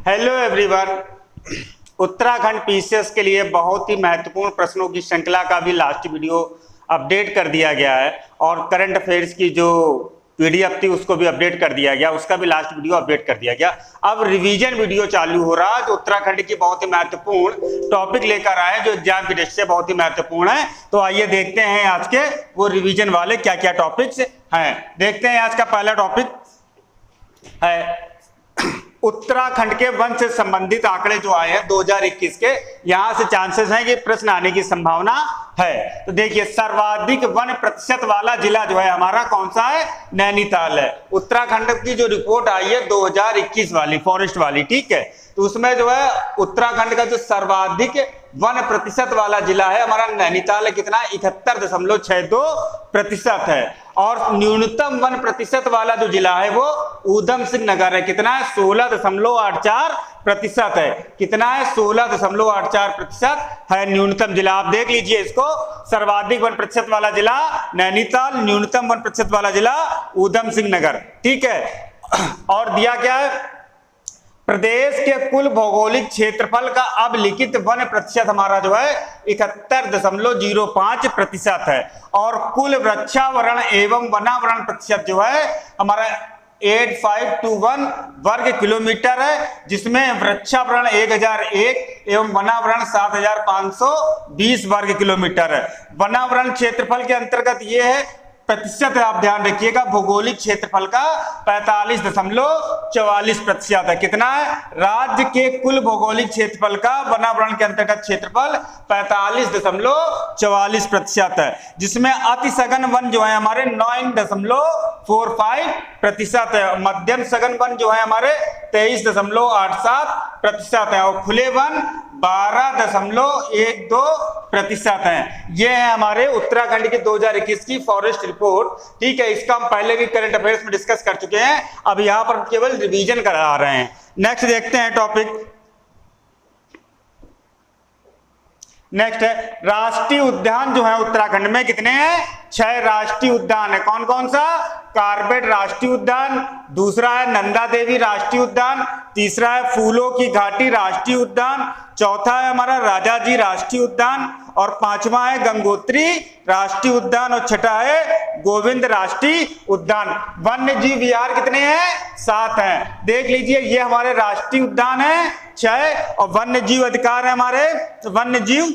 Hello everyone. Uttarakhand PCS के लिए बहुत ही महत्वपूर्ण प्रश्नों की श्रृंखला का भी लास्ट वीडियो अपडेट कर दिया गया है और करंट अफेयर्स की जो पीडीएफ थी उसको भी अपडेट कर दिया गया, उसका भी लास्ट वीडियो अपडेट कर दिया गया। अब रिवीजन वीडियो चालू हो रहा है जो उत्तराखंड की बहुत ही महत्वपूर्ण टॉपिक लेकर आए जो एग्जाम की दृष्टि से बहुत ही महत्वपूर्ण है। तो आइए देखते हैं आज के वो रिवीजन वाले क्या क्या टॉपिक्स हैं। देखते हैं आज का पहला टॉपिक है उत्तराखंड के वन से संबंधित आंकड़े जो आए हैं 2021 के, यहां से चांसेस हैं कि प्रश्न आने की संभावना है। तो देखिए सर्वाधिक वन प्रतिशत वाला जिला जो है हमारा कौन सा है? नैनीताल है। उत्तराखंड की जो रिपोर्ट आई है 2021 वाली फॉरेस्ट वाली, ठीक है, तो उसमें जो है उत्तराखंड का जो सर्वाधिक वन प्रतिशत वाला जिला है हमारा नैनीताल है। कितना? 71.62% है। और न्यूनतम वन प्रतिशत वाला जो जिला है वो ऊधम सिंह नगर है। कितना है? 16.84% है। कितना है? 16.84% है न्यूनतम जिला। आप देख लीजिए इसको, सर्वाधिक वन प्रतिशत वाला जिला नैनीताल, न्यूनतम वन प्रतिशत वाला जिला ऊधम सिंह नगर, ठीक है। और दिया क्या है? प्रदेश के कुल भौगोलिक क्षेत्रफल का अब लिखित वन प्रतिशत हमारा जो है 71.05% है। और कुल वृक्षावरण एवं वनावरण प्रतिशत जो है हमारा 8521 वर्ग किलोमीटर है, जिसमें वृक्षावरण 1001 एवं वनावरण 7520 वर्ग किलोमीटर है। वनावरण क्षेत्रफल के अंतर्गत ये है प्रतिशत, आप ध्यान रखिएगा, भौगोलिक क्षेत्रफल का 45.44% है। कितना है? राज्य के कुल भौगोलिक क्षेत्रफल का वनावरण के अंतर्गत क्षेत्रफल 45.44% है, जिसमें अति सघन वन जो है हमारे 9.45% है। मध्यम सघन वन जो है हमारे 23.87% है और खुले वन 12.12% है। ये है हमारे उत्तराखंड की 2021 की फॉरेस्ट रिपोर्ट, ठीक है। इसका हम पहले भी करंट अफेयर्स में डिस्कस कर चुके हैं, अब यहां पर केवल रिवीजन करा रहे हैं। नेक्स्ट देखते हैं टॉपिक। नेक्स्ट है राष्ट्रीय उद्यान जो है उत्तराखंड में कितने हैं? 6 राष्ट्रीय उद्यान है। कौन कौन सा? कार्बेट राष्ट्रीय उद्यान, दूसरा है नंदा देवी राष्ट्रीय उद्यान, तीसरा है फूलों की घाटी राष्ट्रीय उद्यान, चौथा है हमारा राजाजी राष्ट्रीय उद्यान और पांचवा है गंगोत्री राष्ट्रीय उद्यान और छठा है गोविंद राष्ट्रीय उद्यान। वन्य जीव विहार कितने हैं? 7 हैं। देख लीजिए ये हमारे राष्ट्रीय उद्यान है 6 और वन्य जीव अधिकार है हमारे, वन्य जीव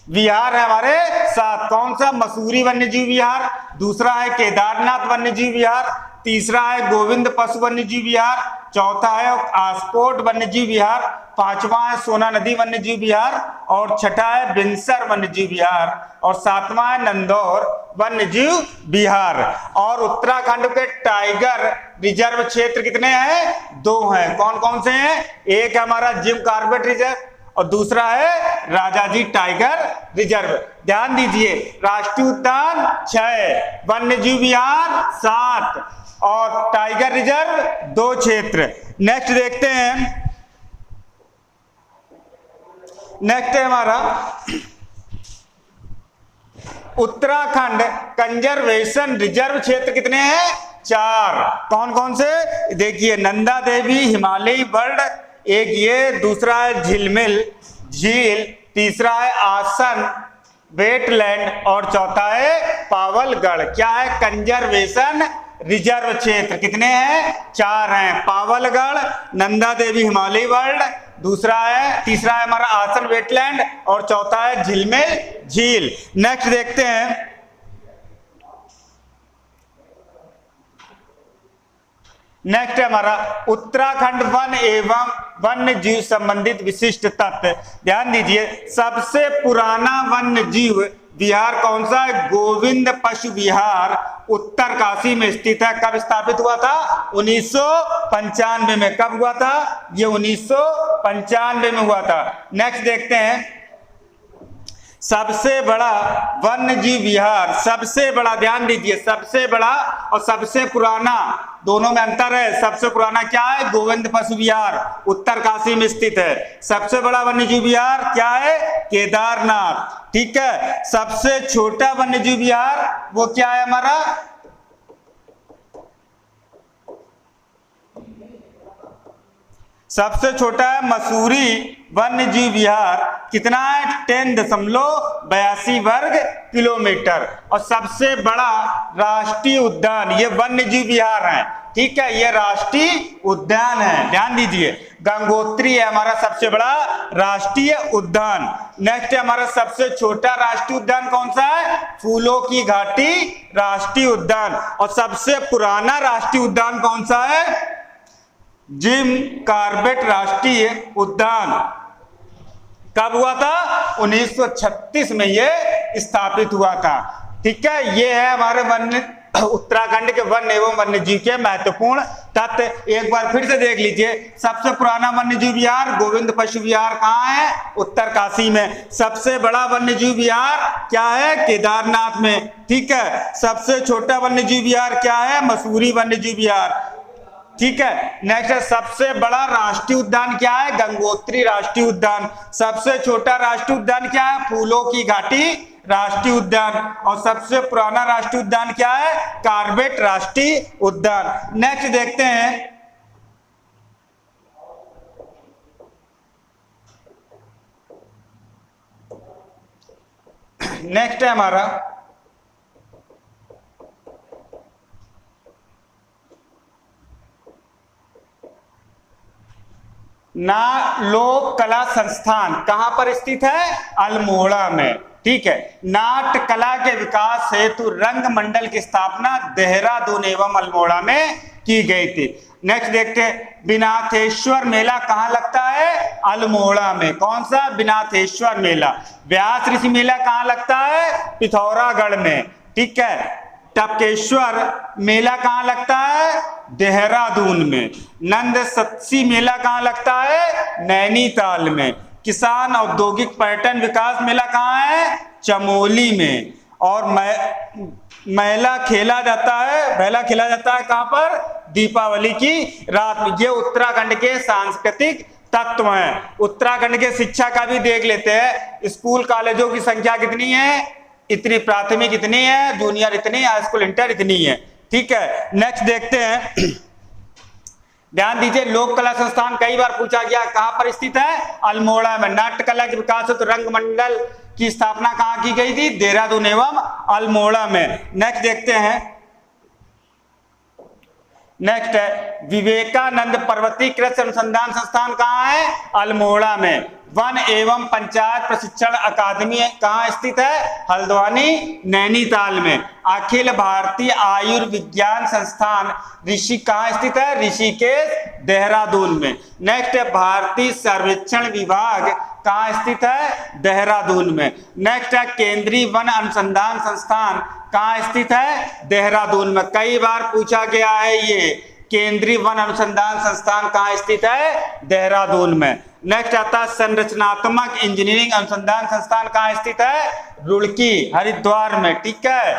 विहार है हमारे 7। कौन सा? मसूरी वन्य जीव विहार, दूसरा है केदारनाथ वन्य जीव विहार, तीसरा है गोविंद पशु वन्य जीव विहार, चौथा है आस्कोट वन्य जीव विहार, पांचवा है सोना नदी वन्य जीव विहार और छठा है बिनसर वन्य जीव विहार और सातवां है नंदौर वन्य जीव विहार। और उत्तराखंड के टाइगर रिजर्व क्षेत्र कितने हैं? 2 हैं। कौन कौन से हैं? एक है हमारा जिम कॉर्बेट रिजर्व और दूसरा है राजाजी टाइगर रिजर्व। ध्यान दीजिए, राष्ट्रीय उद्यान 6, वन्य जीव विहार 7 और टाइगर रिजर्व 2 क्षेत्र। नेक्स्ट देखते हैं। नेक्स्ट है हमारा उत्तराखंड कंजर्वेशन रिजर्व क्षेत्र कितने हैं? 4। कौन कौन से? देखिए नंदा देवी हिमालयी बर्ड, एक ये, दूसरा है झिलमिल झील, तीसरा है आसन वेटलैंड और चौथा है पावलगढ़। क्या है? कंजर्वेशन रिजर्व क्षेत्र। कितने हैं? 4 हैं। पावलगढ़, नंदा देवी हिमालयी बर्ड, तीसरा है हमारा आसन वेटलैंड और चौथा है झिलमिल झील। नेक्स्ट देखते हैं। नेक्स्ट है हमारा उत्तराखंड वन एवं वन्य जीव संबंधित विशिष्ट तथ्य। ध्यान दीजिए, सबसे पुराना वन्य जीव विहार कौन सा है? गोविंद पशु विहार उत्तरकाशी में स्थित है। कब स्थापित हुआ था? 1995 में। कब हुआ था? ये 1995 में हुआ था। नेक्स्ट देखते हैं सबसे बड़ा वन्य जीव विहार, सबसे बड़ा, ध्यान दीजिए, सबसे बड़ा और सबसे पुराना दोनों में अंतर है। सबसे पुराना क्या है? गोविंद पशु विहार उत्तरकाशी में स्थित है। सबसे बड़ा वन्य जीव विहार क्या है? केदारनाथ, ठीक है। सबसे छोटा वन्य जीव विहार वो क्या है हमारा? सबसे छोटा है मसूरी वन्य जीव विहार, कितना है 10.82 वर्ग किलोमीटर। और सबसे बड़ा राष्ट्रीय उद्यान, ये वन्य जीव विहार है, ठीक है, ये राष्ट्रीय उद्यान है, ध्यान दीजिए। गंगोत्री है हमारा सबसे बड़ा राष्ट्रीय उद्यान। नेक्स्ट है हमारा सबसे छोटा राष्ट्रीय उद्यान कौन सा है, फूलों की घाटी राष्ट्रीय उद्यान। और सबसे पुराना राष्ट्रीय उद्यान कौन सा है, जिम कॉर्बेट राष्ट्रीय उद्यान। कब हुआ था, 1936 में ये स्थापित हुआ था, ठीक है। ये है हमारे वन्य उत्तराखंड के वन्य एवं वन्य जीव के महत्वपूर्ण तथ्य। एक बार फिर से देख लीजिए, सबसे पुराना वन्य जीव विहार गोविंद पशु विहार कहाँ है, उत्तरकाशी में। सबसे बड़ा वन्य जीव विहार क्या है, केदारनाथ में, ठीक है। सबसे छोटा वन्य जीव विहार क्या है, मसूरी वन्य जीव विहार, ठीक है। नेक्स्ट है सबसे बड़ा राष्ट्रीय उद्यान क्या है, गंगोत्री राष्ट्रीय उद्यान। सबसे छोटा राष्ट्रीय उद्यान क्या है, फूलों की घाटी राष्ट्रीय उद्यान। और सबसे पुराना राष्ट्रीय उद्यान क्या है, कॉर्बेट राष्ट्रीय उद्यान। नेक्स्ट देखते हैं, नेक्स्ट है हमारा ना लोक कला संस्थान, कहां पर स्थित है, अल्मोड़ा में, ठीक है। नाट्य कला के विकास हेतु रंग मंडल की स्थापना देहरादून एवं अल्मोड़ा में की गई थी। नेक्स्ट देखते हैं, विनाथेश्वर मेला कहां लगता है, अल्मोड़ा में। कौन सा, विनाथेश्वर मेला। व्यास ऋषि मेला कहां लगता है, पिथौरागढ़ में, ठीक है। टपकेश्वर मेला कहां लगता है, देहरादून में। नंद सत्सी मेला कहां लगता है, नैनीताल में। किसान औद्योगिक पर्यटन विकास मेला कहां है, चमोली में। और मेला खेला जाता है कहां पर, दीपावली की रात में। ये उत्तराखंड के सांस्कृतिक तत्व हैं। उत्तराखंड के शिक्षा का भी देख लेते हैं, स्कूल कॉलेजों की संख्या कितनी है, इतनी, प्राथमिक इतनी है, जूनियर इतनी, हाई स्कूल इंटर इतनी है, ठीक है। नेक्स्ट देखते हैं, ध्यान दीजिए, लोक कला संस्थान कई बार पूछा गया, कहां पर स्थित है, अल्मोड़ा में। नाट्य कला के विकास हेतु रंग मंडल की स्थापना कहां की गई थी, देहरादून एवं अल्मोड़ा में। नेक्स्ट देखते हैं, नेक्स्ट है विवेकानंद पर्वतीय कृषि अनुसंधान संस्थान कहां है, अल्मोड़ा में। वन एवं पंचायत प्रशिक्षण अकादमी कहां स्थित है, हल्द्वानी नैनीताल में। अखिल भारतीय आयुर्विज्ञान संस्थान ऋषि कहां स्थित है, ऋषिकेश देहरादून में। नेक्स्ट है भारतीय सर्वेक्षण विभाग कहां स्थित है, देहरादून में। नेक्स्ट है केंद्रीय वन अनुसंधान संस्थान कहां स्थित है, देहरादून में। कई बार पूछा गया है ये, केंद्रीय वन अनुसंधान संस्थान कहां स्थित है, देहरादून में। नेक्स्ट आता है संरचनात्मक इंजीनियरिंग अनुसंधान संस्थान कहां स्थित है, रुड़की हरिद्वार में, ठीक है।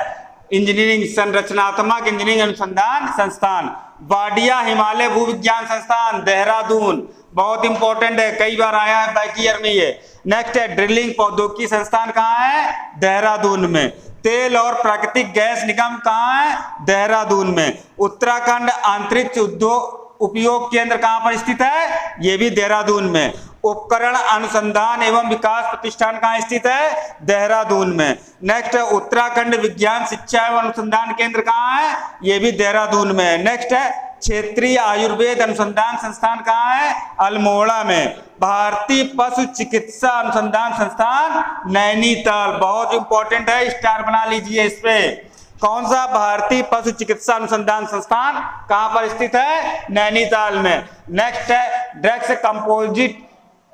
इंजीनियरिंग संरचनात्मक इंजीनियरिंग अनुसंधान संस्थान। वाडिया हिमालय भूविज्ञान संस्थान देहरादून, बहुत इंपॉर्टेंट है, कई बार आया है बैक ईयर में ये। नेक्स्ट है ड्रिलिंग प्रौद्योगिकी संस्थान कहां है, देहरादून में। तेल और प्राकृतिक गैस निगम कहां है, देहरादून में। उत्तराखंड अंतरिक्ष उद्योग उपयोग केंद्र कहां पर स्थित है, ये भी देहरादून में। उपकरण अनुसंधान एवं विकास प्रतिष्ठान कहां स्थित है, देहरादून में। नेक्स्ट है उत्तराखंड विज्ञान शिक्षा एवं अनुसंधान केंद्र कहां है, ये भी देहरादून में। नेक्स्ट है क्षेत्रीय आयुर्वेद अनुसंधान संस्थान कहां है, अल्मोड़ा में। भारतीय पशु चिकित्सा अनुसंधान संस्थान नैनीताल, बहुत इंपॉर्टेंट है, स्टार बना लीजिए इस पे। कौन सा, भारतीय पशु चिकित्सा अनुसंधान संस्थान कहां पर स्थित है, नैनीताल में। नेक्स्ट है ड्रग्स कंपोजिट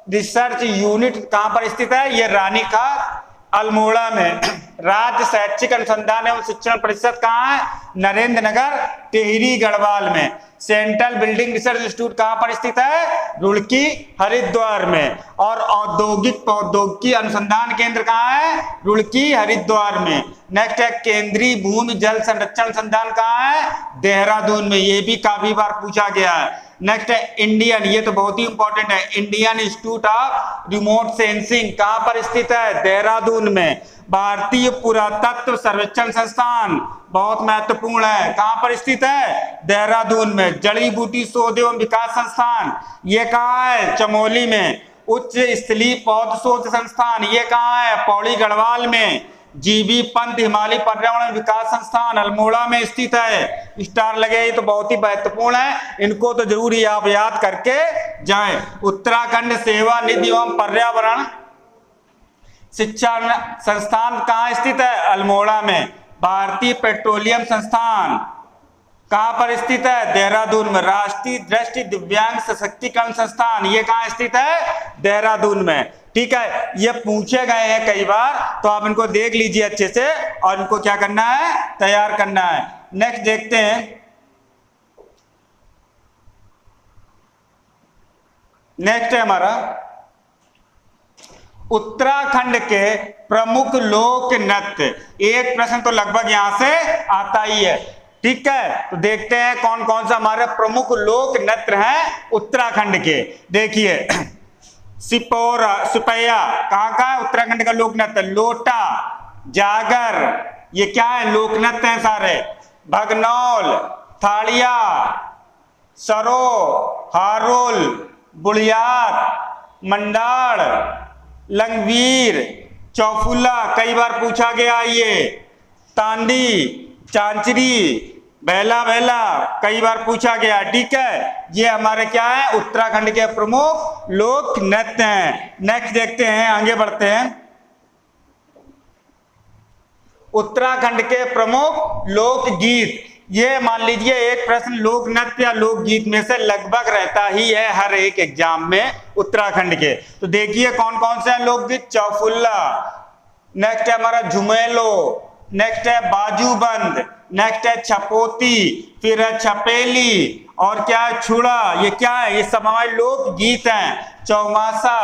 रिसर्च यूनिट कहां पर स्थित है, ये रानीखार अल्मोड़ा में। राज्य शैक्षिक अनुसंधान एवं शिक्षण परिषद कहां है, नरेंद्र नगर टिहरी गढ़वाल में। सेंट्रल बिल्डिंग रिसर्च इंस्टीट्यूट कहां पर स्थित है, रुड़की हरिद्वार में। और औद्योगिक प्रौद्योगिकी अनुसंधान केंद्र कहां है, रुड़की हरिद्वार में। नेक्स्ट है केंद्रीय भूमि जल संरक्षण अनुसंधान कहां है, देहरादून में, ये भी काफी बार पूछा गया है। नेक्स्ट है इंडियन, ये तो बहुत ही इंपॉर्टेंट है, Indian institute of remote sensing कहां पर स्थित है, देहरादून में। भारतीय पुरातत्व सर्वेक्षण संस्थान बहुत महत्वपूर्ण है, कहां पर स्थित है? देहरादून में। जड़ी बूटी शोध एवं विकास संस्थान ये कहां है? चमोली में। उच्च स्थलीय पौध शोध संस्थान ये कहां है? पौड़ी गढ़वाल में। जीबी पंत हिमालय पर्यावरण विकास संस्थान अल्मोड़ा में स्थित है। स्टार लगे, ये तो बहुत ही महत्वपूर्ण है, इनको तो जरूर ही आप याद करके जाएं। उत्तराखंड सेवा निधि एवं पर्यावरण शिक्षा संस्थान कहाँ स्थित है? अल्मोड़ा में। भारतीय पेट्रोलियम संस्थान कहाँ पर स्थित है? देहरादून में। राष्ट्रीय दृष्टि दिव्यांग सशक्तिकरण संस्थान ये कहाँ स्थित है? देहरादून में। ठीक है, ये पूछे गए हैं कई बार, तो आप इनको देख लीजिए अच्छे से और इनको क्या करना है? तैयार करना है। नेक्स्ट देखते हैं। नेक्स्ट है हमारा उत्तराखंड के प्रमुख लोक नृत्य। एक प्रश्न तो लगभग यहां से आता ही है। ठीक है, तो देखते हैं कौन कौन सा हमारे प्रमुख लोक नृत्य हैं उत्तराखंड के। देखिए, सिपैया कहाँ का है? उत्तराखंड का लोक नृत्य। लोटा, जागर ये क्या है? लोक नृत्य हैं सारे। भगनौल, थाड़िया, सरो, हारोल, बुढ़ियार, मंडाड़, लंगवीर, चौफुला कई बार पूछा गया। ये तांडी, चांचरी, बेला बेला कई बार पूछा गया। ठीक है, ये हमारे क्या है? उत्तराखंड के प्रमुख लोक नृत्य हैं। नेक्स्ट देखते हैं, आगे बढ़ते हैं। उत्तराखंड के प्रमुख लोकगीत, ये मान लीजिए एक प्रश्न लोक नृत्य या लोकगीत में से लगभग रहता ही है हर एक एग्जाम में उत्तराखंड के। तो देखिए कौन कौन से हैं लोकगीत। चौफुल्ला, नेक्स्ट है हमारा झुमेलो, नेक्स्ट है बाजूबंद, नेक्स्ट है छपोती, फिर है छपेली और क्या है? छुड़ा। ये क्या है? ये सब हमारे लोकगीत हैं। चौमासा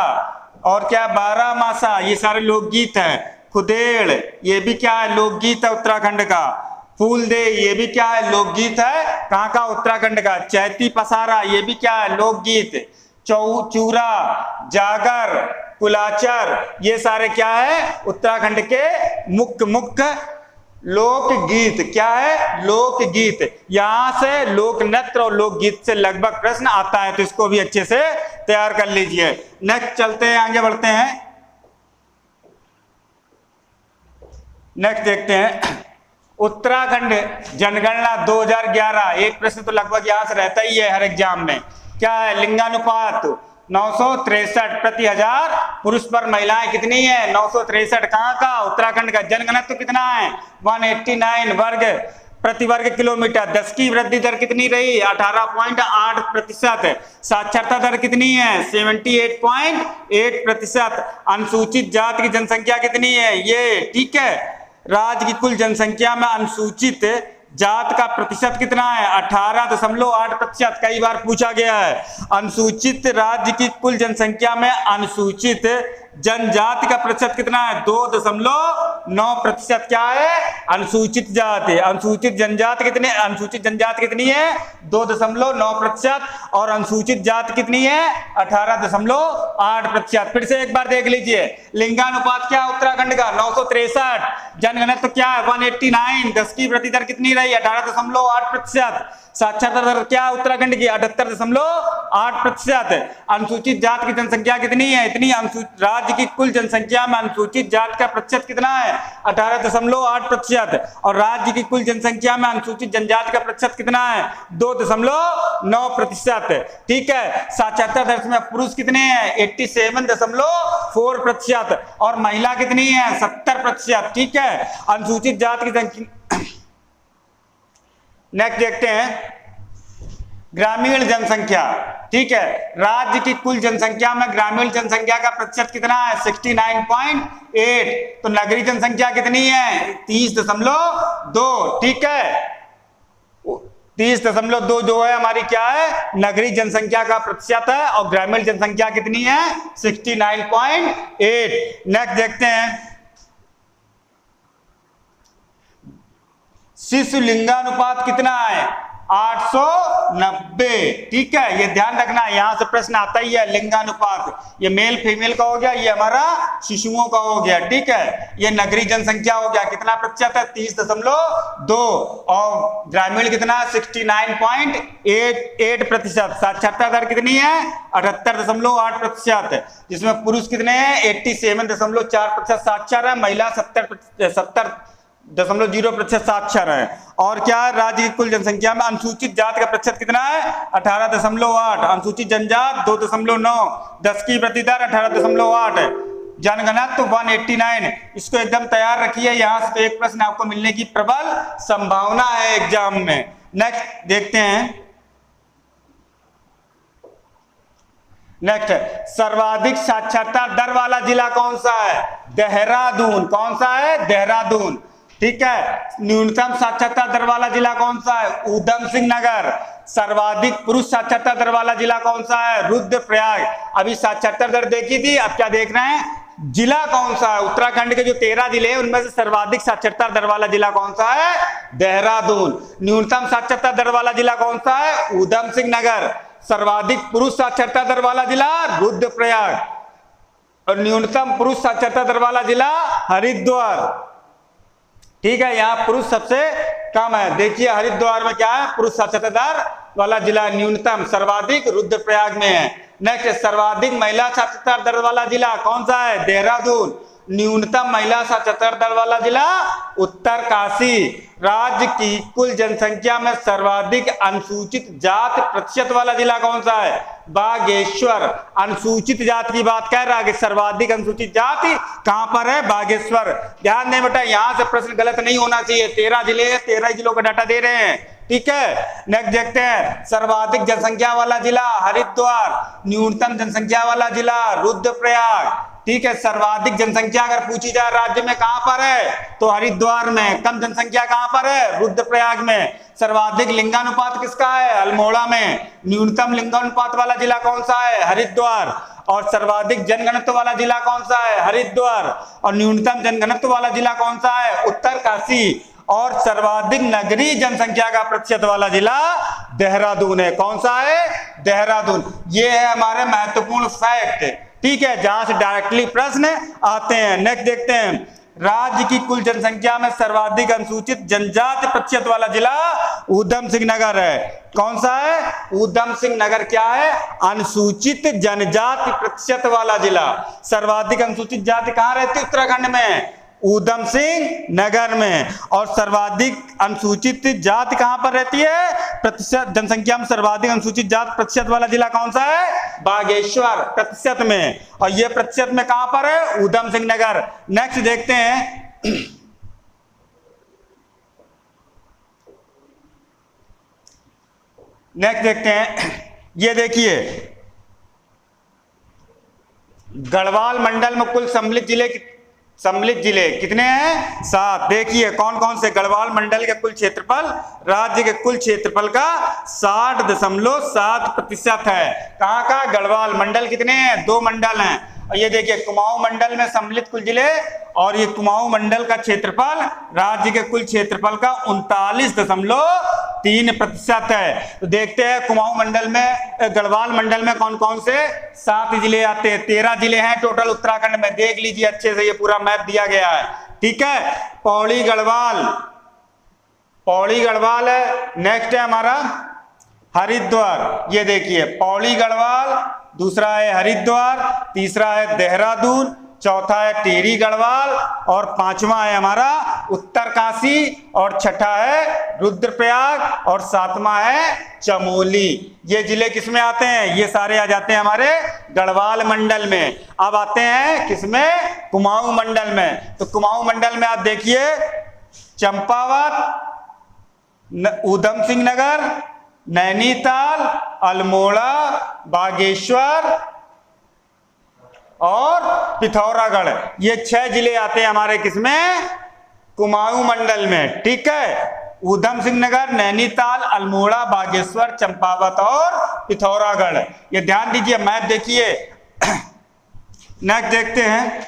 और क्या? बारहमासा ये सारे लोकगीत हैं। खुदेड़ ये भी क्या है? लोकगीत है उत्तराखंड का। फूल दे ये भी क्या है? लोकगीत है। कहाँ का? उत्तराखंड का। चैती पसारा ये भी क्या है? लोकगीत। चूरा, जागर, कुलाचर ये सारे क्या है? उत्तराखंड के मुख्य लोकगीत। क्या है? लोकगीत। यहां से लोक नृत्य और लोकगीत से लगभग प्रश्न आता है, तो इसको भी अच्छे से तैयार कर लीजिए। नेक्स्ट चलते हैं, आगे बढ़ते हैं। नेक्स्ट देखते हैं उत्तराखंड जनगणना 2011। एक प्रश्न तो लगभग यहां से रहता ही है हर एग्जाम में। क्या है? लिंगानुपात 963 प्रति हजार। पुरुष पर महिलाएं कितनी है? 963। कहाँ का? उत्तराखंड का। जनघनत्व कितना है? 189 वर्ग प्रति वर्ग किलोमीटर। 10 की वृद्धि दर कितनी रही? 18.8%। साक्षरता दर कितनी है? 78.8%। अनुसूचित जाति की जनसंख्या कितनी है? ये ठीक है। राज्य की कुल जनसंख्या में अनुसूचित जात का प्रतिशत कितना है? 18.8%। कई बार पूछा गया है। अनुसूचित राज्य की कुल जनसंख्या में अनुसूचित जनजाति का प्रतिशत कितना है? 2.9%। क्या है? अनुसूचित जाति। अनुसूचित जनजाति कितनी? अनुसूचित जनजाति कितनी है? 2.9%। और अनुसूचित जाति कितनी है? 18.8%। फिर से एक बार देख लीजिए। लिंगानुपात क्या है उत्तराखंड का? 963। जनघनत्व क्या है? 189। 10 की वृद्धि दर कितनी रही? 18.8%। साक्षरता दर क्या है उत्तराखंड की? 78.8%। अनुसूचित जाति की जनसंख्या कितनी है? इतनी। राज्य की कुल जनसंख्या में अनुसूचित जाति का प्रतिशत कितना है? 18.8%। और राज्य की कुल जनसंख्या में अनुसूचित जनजाति का प्रतिशत कितना है? 2.9%। ठीक है। साक्षरता दर में पुरुष कितने हैं? 87.4% और महिला कितनी है? 70%। ठीक है। अनुसूचित जाति की जनसंख्या। नेक्स्ट देखते हैं ग्रामीण जनसंख्या। ठीक है, राज्य की कुल जनसंख्या में ग्रामीण जनसंख्या का प्रतिशत कितना है? 69.8। तो नगरीय जनसंख्या कितनी है? 30.2। ठीक है, 30.2 जो है हमारी क्या है? नगरीय जनसंख्या का प्रतिशत है। और ग्रामीण जनसंख्या कितनी है? 69.8। नेक्स्ट देखते हैं शिशु लिंगानुपात कितना है? 890। ठीक है, ये ध्यान रखना, यहां से प्रश्न आता ही है। लिंगानुपात, ये मेल फीमेल का हो गया, ये हमारा शिशुओं का हो गया। ठीक है, ये नगरीय जनसंख्या हो गया, कितना प्रतिशत है? 30.2। और ग्रामीण कितना? 69.88%। साक्षरता दर कितनी है? 78.8%, जिसमें पुरुष कितने हैं? 87.4% साक्षर है, महिला 70.0% साक्षर है। और क्या है? राज्य की कुल जनसंख्या में अनुसूचित जाति का प्रतिशत कितना है? 18.8। अनुसूचित जनजाति 2.9। 10 की वृद्धि दर 18.8 है। जनगणना 189। इसको एकदम तैयार रखिए, यहां से तो एक प्रश्न आपको मिलने की प्रबल संभावना है एग्जाम में। नेक्स्ट देखते हैं। नेक्स्ट, सर्वाधिक साक्षरता दर वाला जिला कौन सा है? देहरादून। कौन सा है? देहरादून। ठीक है, न्यूनतम साक्षरता दर वाला जिला कौन सा है? ऊधम सिंह नगर। सर्वाधिक पुरुष साक्षरता दर वाला जिला कौन सा है? रुद्रप्रयाग। अभी साक्षरता दर देखी थी, अब क्या देख रहे हैं? जिला कौन सा है? उत्तराखंड के जो 13 जिले हैं उनमें से सर्वाधिक साक्षरता दर वाला जिला कौन सा है? देहरादून। न्यूनतम साक्षरता दर वाला जिला कौन सा है? ऊधम सिंह नगर। सर्वाधिक पुरुष साक्षरता दर वाला जिला रुद्रप्रयाग, और न्यूनतम पुरुष साक्षरता दर वाला जिला हरिद्वार। ठीक है, यहां पुरुष सबसे कम है। देखिए हरिद्वार में क्या है? पुरुष साक्षरता दर वाला जिला न्यूनतम, सर्वाधिक रुद्रप्रयाग में है। नेक्स्ट, सर्वाधिक महिला साक्षरता दर वाला जिला कौन सा है? देहरादून। न्यूनतम महिला साक्षरता दर वाला जिला उत्तरकाशी। राज्य की कुल जनसंख्या में सर्वाधिक अनुसूचित जाति प्रतिशत वाला जिला कौन सा है? बागेश्वर। अनुसूचित जाति की बात कह रहा है कि सर्वाधिक अनुसूचित जाति कहां पर है? बागेश्वर। ध्यान दें बेटा, यहां से प्रश्न गलत नहीं होना चाहिए। 13 जिले, 13 जिलों का डाटा दे रहे हैं। ठीक है, नेक्स्ट देखते हैं। सर्वाधिक जनसंख्या वाला जिला हरिद्वार। न्यूनतम जनसंख्या वाला जिला रुद्रप्रयाग। ठीक है, सर्वाधिक जनसंख्या अगर पूछी जाए राज्य में कहां पर है तो हरिद्वार में। कम जनसंख्या कहां पर है? रुद्रप्रयाग में। सर्वाधिक लिंगानुपात किसका है? अल्मोड़ा में। न्यूनतम लिंगानुपात वाला जिला कौन सा है? हरिद्वार। और सर्वाधिक जनघनत्व वाला जिला कौन सा है? हरिद्वार। और न्यूनतम जनघनत्व वाला जिला कौन सा है? उत्तरकाशी। और सर्वाधिक नगरीय जनसंख्या का प्रतिशत वाला जिला देहरादून है। कौन सा है? देहरादून। ये है हमारे महत्वपूर्ण फैक्ट। ठीक है, जहां से डायरेक्टली प्रश्न आते हैं। नेक्स्ट देखते हैं। राज्य की कुल जनसंख्या में सर्वाधिक अनुसूचित जनजाति प्रतिशत वाला जिला ऊधम सिंह नगर है। कौन सा है? ऊधम सिंह नगर क्या है? अनुसूचित जनजाति प्रतिशत वाला जिला। सर्वाधिक अनुसूचित जाति कहां रहती है? उत्तराखंड में, ऊधम सिंह नगर में। और सर्वाधिक अनुसूचित जाति कहां पर रहती है? प्रतिशत जनसंख्या में सर्वाधिक अनुसूचित जाति प्रतिशत वाला जिला कौन सा है? बागेश्वर। प्रतिशत में, और ये प्रतिशत में कहां पर है? ऊधम सिंह नगर। नेक्स्ट देखते हैं। नेक्स्ट देखते हैं, ये देखिए गढ़वाल मंडल में कुल सम्मिलित जिले कितने हैं? 7। देखिए कौन कौन से। गढ़वाल मंडल के कुल क्षेत्रफल राज्य के कुल क्षेत्रफल का 60.7% है। कहां का? गढ़वाल मंडल। कितने हैं? 2 मंडल हैं। और ये देखिए कुमाऊं मंडल में सम्मिलित कुल जिले, और ये कुमाऊं मंडल का क्षेत्रफल राज्य के कुल क्षेत्रफल का 39.3% है। तो देखते हैं कुमाऊं मंडल में, गढ़वाल मंडल में कौन कौन से 7 जिले आते हैं। 13 जिले हैं टोटल उत्तराखंड में। देख लीजिए अच्छे से, ये पूरा मैप दिया गया है। ठीक है, पौड़ी गढ़वाल है। नेक्स्ट है हमारा हरिद्वार। ये देखिए पौड़ी गढ़वाल, दूसरा है हरिद्वार, तीसरा है देहरादून, चौथा है टिहरी गढ़वाल, और 5वां है हमारा उत्तरकाशी, और छठा है रुद्रप्रयाग, और 7वां है चमोली। ये जिले किसमें आते हैं? ये सारे आ जाते हैं हमारे गढ़वाल मंडल में। अब आते हैं किसमें? कुमाऊं मंडल में। तो कुमाऊं मंडल में आप देखिए चंपावत, ऊधम सिंह नगर, नैनीताल, अल्मोड़ा, बागेश्वर और पिथौरागढ़। ये 6 जिले आते हैं हमारे किसमें? कुमाऊं मंडल में। ठीक है, ऊधम सिंह नगर, नैनीताल, अल्मोड़ा, बागेश्वर, चंपावत और पिथौरागढ़। ये ध्यान दीजिए, मैप देखिए। नेक्स्ट देखते हैं।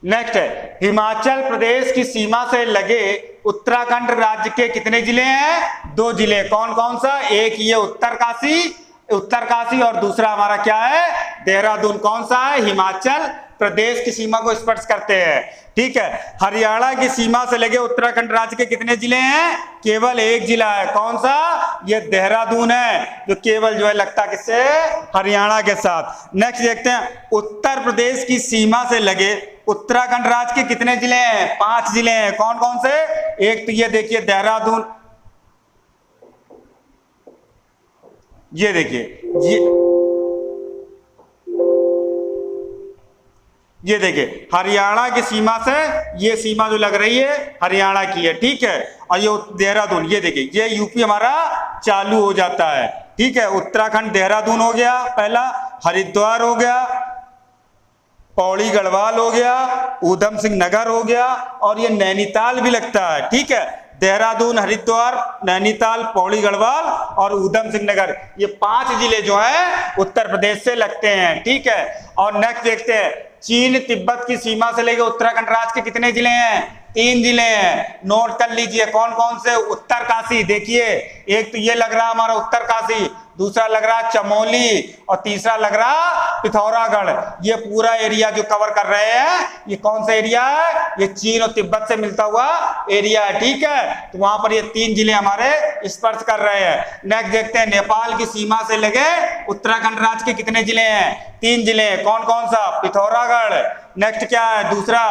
नेक्स्ट है हिमाचल प्रदेश की सीमा से लगे उत्तराखंड राज्य के कितने जिले हैं? 2 जिले। कौन कौन सा? एक ये उत्तरकाशी और दूसरा हमारा क्या है? देहरादून। कौन सा है? हिमाचल प्रदेश की सीमा को स्पर्श करते हैं। ठीक है। हरियाणा की सीमा से लगे उत्तराखंड राज्य के कितने जिले हैं? केवल एक जिला है। कौन सा? ये देहरादून है, जो केवल जो है लगता किससे? हरियाणा के साथ। नेक्स्ट देखते हैं, उत्तर प्रदेश की सीमा से लगे उत्तराखंड राज्य के कितने जिले हैं? 5 जिले हैं। कौन कौन से? एक तो ये देखिए देहरादून, ये देखिए ये देखिए हरियाणा की सीमा से ये सीमा जो लग रही है हरियाणा की है। ठीक है। और ये देहरादून, ये देखिए ये यूपी हमारा चालू हो जाता है। ठीक है। उत्तराखंड देहरादून हो गया पहला, हरिद्वार हो गया, पौड़ी गढ़वाल हो गया, ऊधम सिंह नगर हो गया, और ये नैनीताल भी लगता है। ठीक है। देहरादून, हरिद्वार, नैनीताल, पौड़ी गढ़वाल और ऊधम सिंह नगर, ये 5 जिले जो है उत्तर प्रदेश से लगते हैं। ठीक है। और नेक्स्ट देखते हैं, चीन तिब्बत की सीमा से लेकर उत्तराखंड राज्य के कितने जिले हैं? 3 जिले हैं। नोट कर लीजिए कौन कौन से? उत्तरकाशी, देखिए एक तो ये लग रहा हमारा उत्तरकाशी, दूसरा लग रहा चमोली और तीसरा लग रहा पिथौरागढ़। ये पूरा एरिया जो कवर कर रहे हैं, ये कौन सा एरिया है? ये चीन और तिब्बत से मिलता हुआ एरिया है। ठीक है। तो वहां पर ये 3 जिले हमारे स्पर्श कर रहे हैं। नेक्स्ट देखते हैं, नेपाल की सीमा से लगे उत्तराखंड राज्य के कितने जिले हैं? 3 जिले हैं। कौन कौन सा? पिथौरागढ़, नेक्स्ट क्या है दूसरा?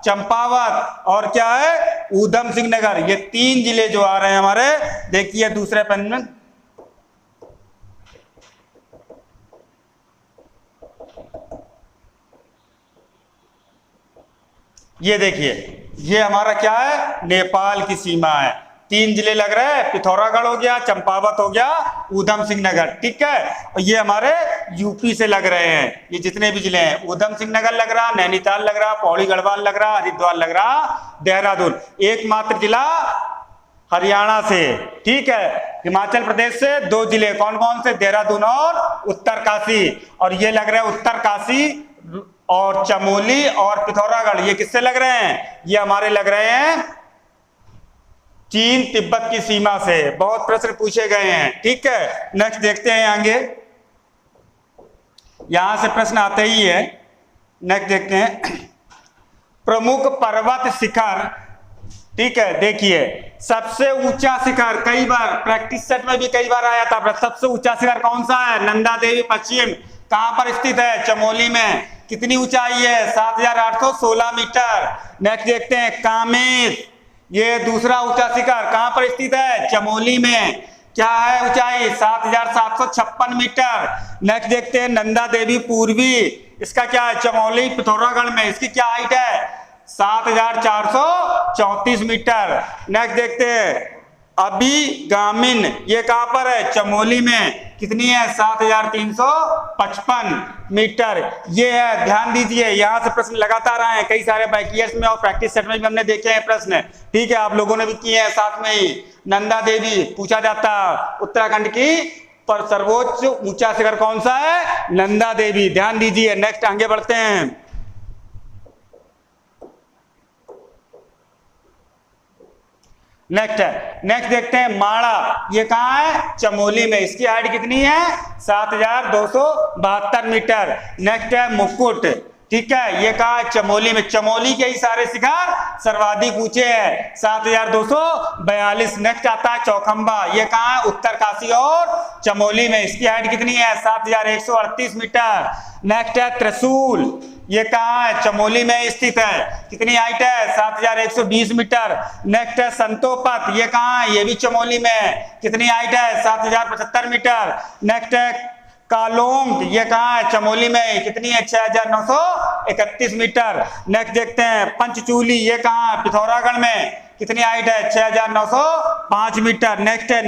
चंपावत, और क्या है? ऊधम सिंह नगर। ये 3 जिले जो आ रहे हैं हमारे, देखिए दूसरे पेन में, ये देखिए ये हमारा क्या है? नेपाल की सीमा है। 3 जिले लग रहे हैं, पिथौरागढ़ हो गया, चंपावत हो गया, ऊधम सिंह नगर। ठीक है। और ये हमारे यूपी से लग रहे हैं, ये जितने भी जिले हैं, ऊधम सिंह नगर लग रहा, नैनीताल लग रहा, पौड़ी गढ़वाल लग रहा, हरिद्वार लग रहा, देहरादून। एकमात्र जिला हरियाणा से। ठीक है। हिमाचल प्रदेश से 2 जिले, कौन कौन से? देहरादून और उत्तरकाशी। और ये लग रहा है उत्तरकाशी और चमोली और पिथौरागढ़, ये किससे लग रहे हैं? ये हमारे लग रहे हैं चीन तिब्बत की सीमा से। बहुत प्रश्न पूछे गए हैं। ठीक है। नेक्स्ट देखते हैं आगे, यहां से प्रश्न आते ही है। नेक्स्ट देखते हैं, प्रमुख पर्वत शिखर। ठीक है। देखिए सबसे ऊंचा शिखर, कई बार प्रैक्टिस सेट में भी कई बार आया था, सबसे ऊंचा शिखर कौन सा है? नंदा देवी पश्चिम। कहां पर स्थित है? चमोली में। कितनी ऊंचाई है? 7816 मीटर। नेक्स्ट देखते हैं, कामेश, ये दूसरा ऊंचा शिखर कहां पर स्थित है? चमोली में। क्या है ऊंचाई? 7756 मीटर। नेक्स्ट देखते हैं, नंदा देवी पूर्वी, इसका क्या है? चमोली पिथौरागढ़ में। इसकी क्या हाइट है? 7434 मीटर। नेक्स्ट देखते हैं, अभिगामिन, ये कहां पर है? चमोली में। कितनी है? 7355 मीटर। ये है, ध्यान दीजिए यहां से प्रश्न लगातार आए हैं कई सारे बैक में और प्रैक्टिस सेट में भी हमने देखे हैं प्रश्न। ठीक है। आप लोगों ने भी किए हैं साथ में ही। नंदा देवी पूछा जाता, उत्तराखंड की पर सर्वोच्च ऊंचा शिखर कौन सा है? नंदा देवी। ध्यान दीजिए। नेक्स्ट आगे बढ़ते हैं, नेक्स्ट देखते हैं, माड़ा, ये कहाँ है? चमोली में। इसकी हाइट कितनी है? 7272 मीटर। नेक्स्ट है मुकुट। ठीक है। ये कहाँ है? चमोली में। चमोली के ही सारे शिखर सर्वाधिक ऊंचे हैं, 7242। नेक्स्ट आता है चौखंबा, ये कहाँ है? उत्तरकाशी और चमोली में। इसकी हाइट कितनी है? 7138 मीटर। नेक्स्ट है त्रिशूल, ये कहाँ है? चमोली में स्थित है। कितनी हाइट है? 7120 मीटर। नेक्स्ट है संतोपत, ये कहाँ है? ये भी चमोली में। कितनी हाइट है? 7075 मीटर। नेक्स्ट है कालोंग, ये कहाँ है? चमोली में। कितनी है? 6931 मीटर। नेक्स्ट देखते हैं पंचचूली, ये कहाँ है? पिथौरागढ़ में। कितनी हाइट है? 6905 मीटर। नेक्स्ट है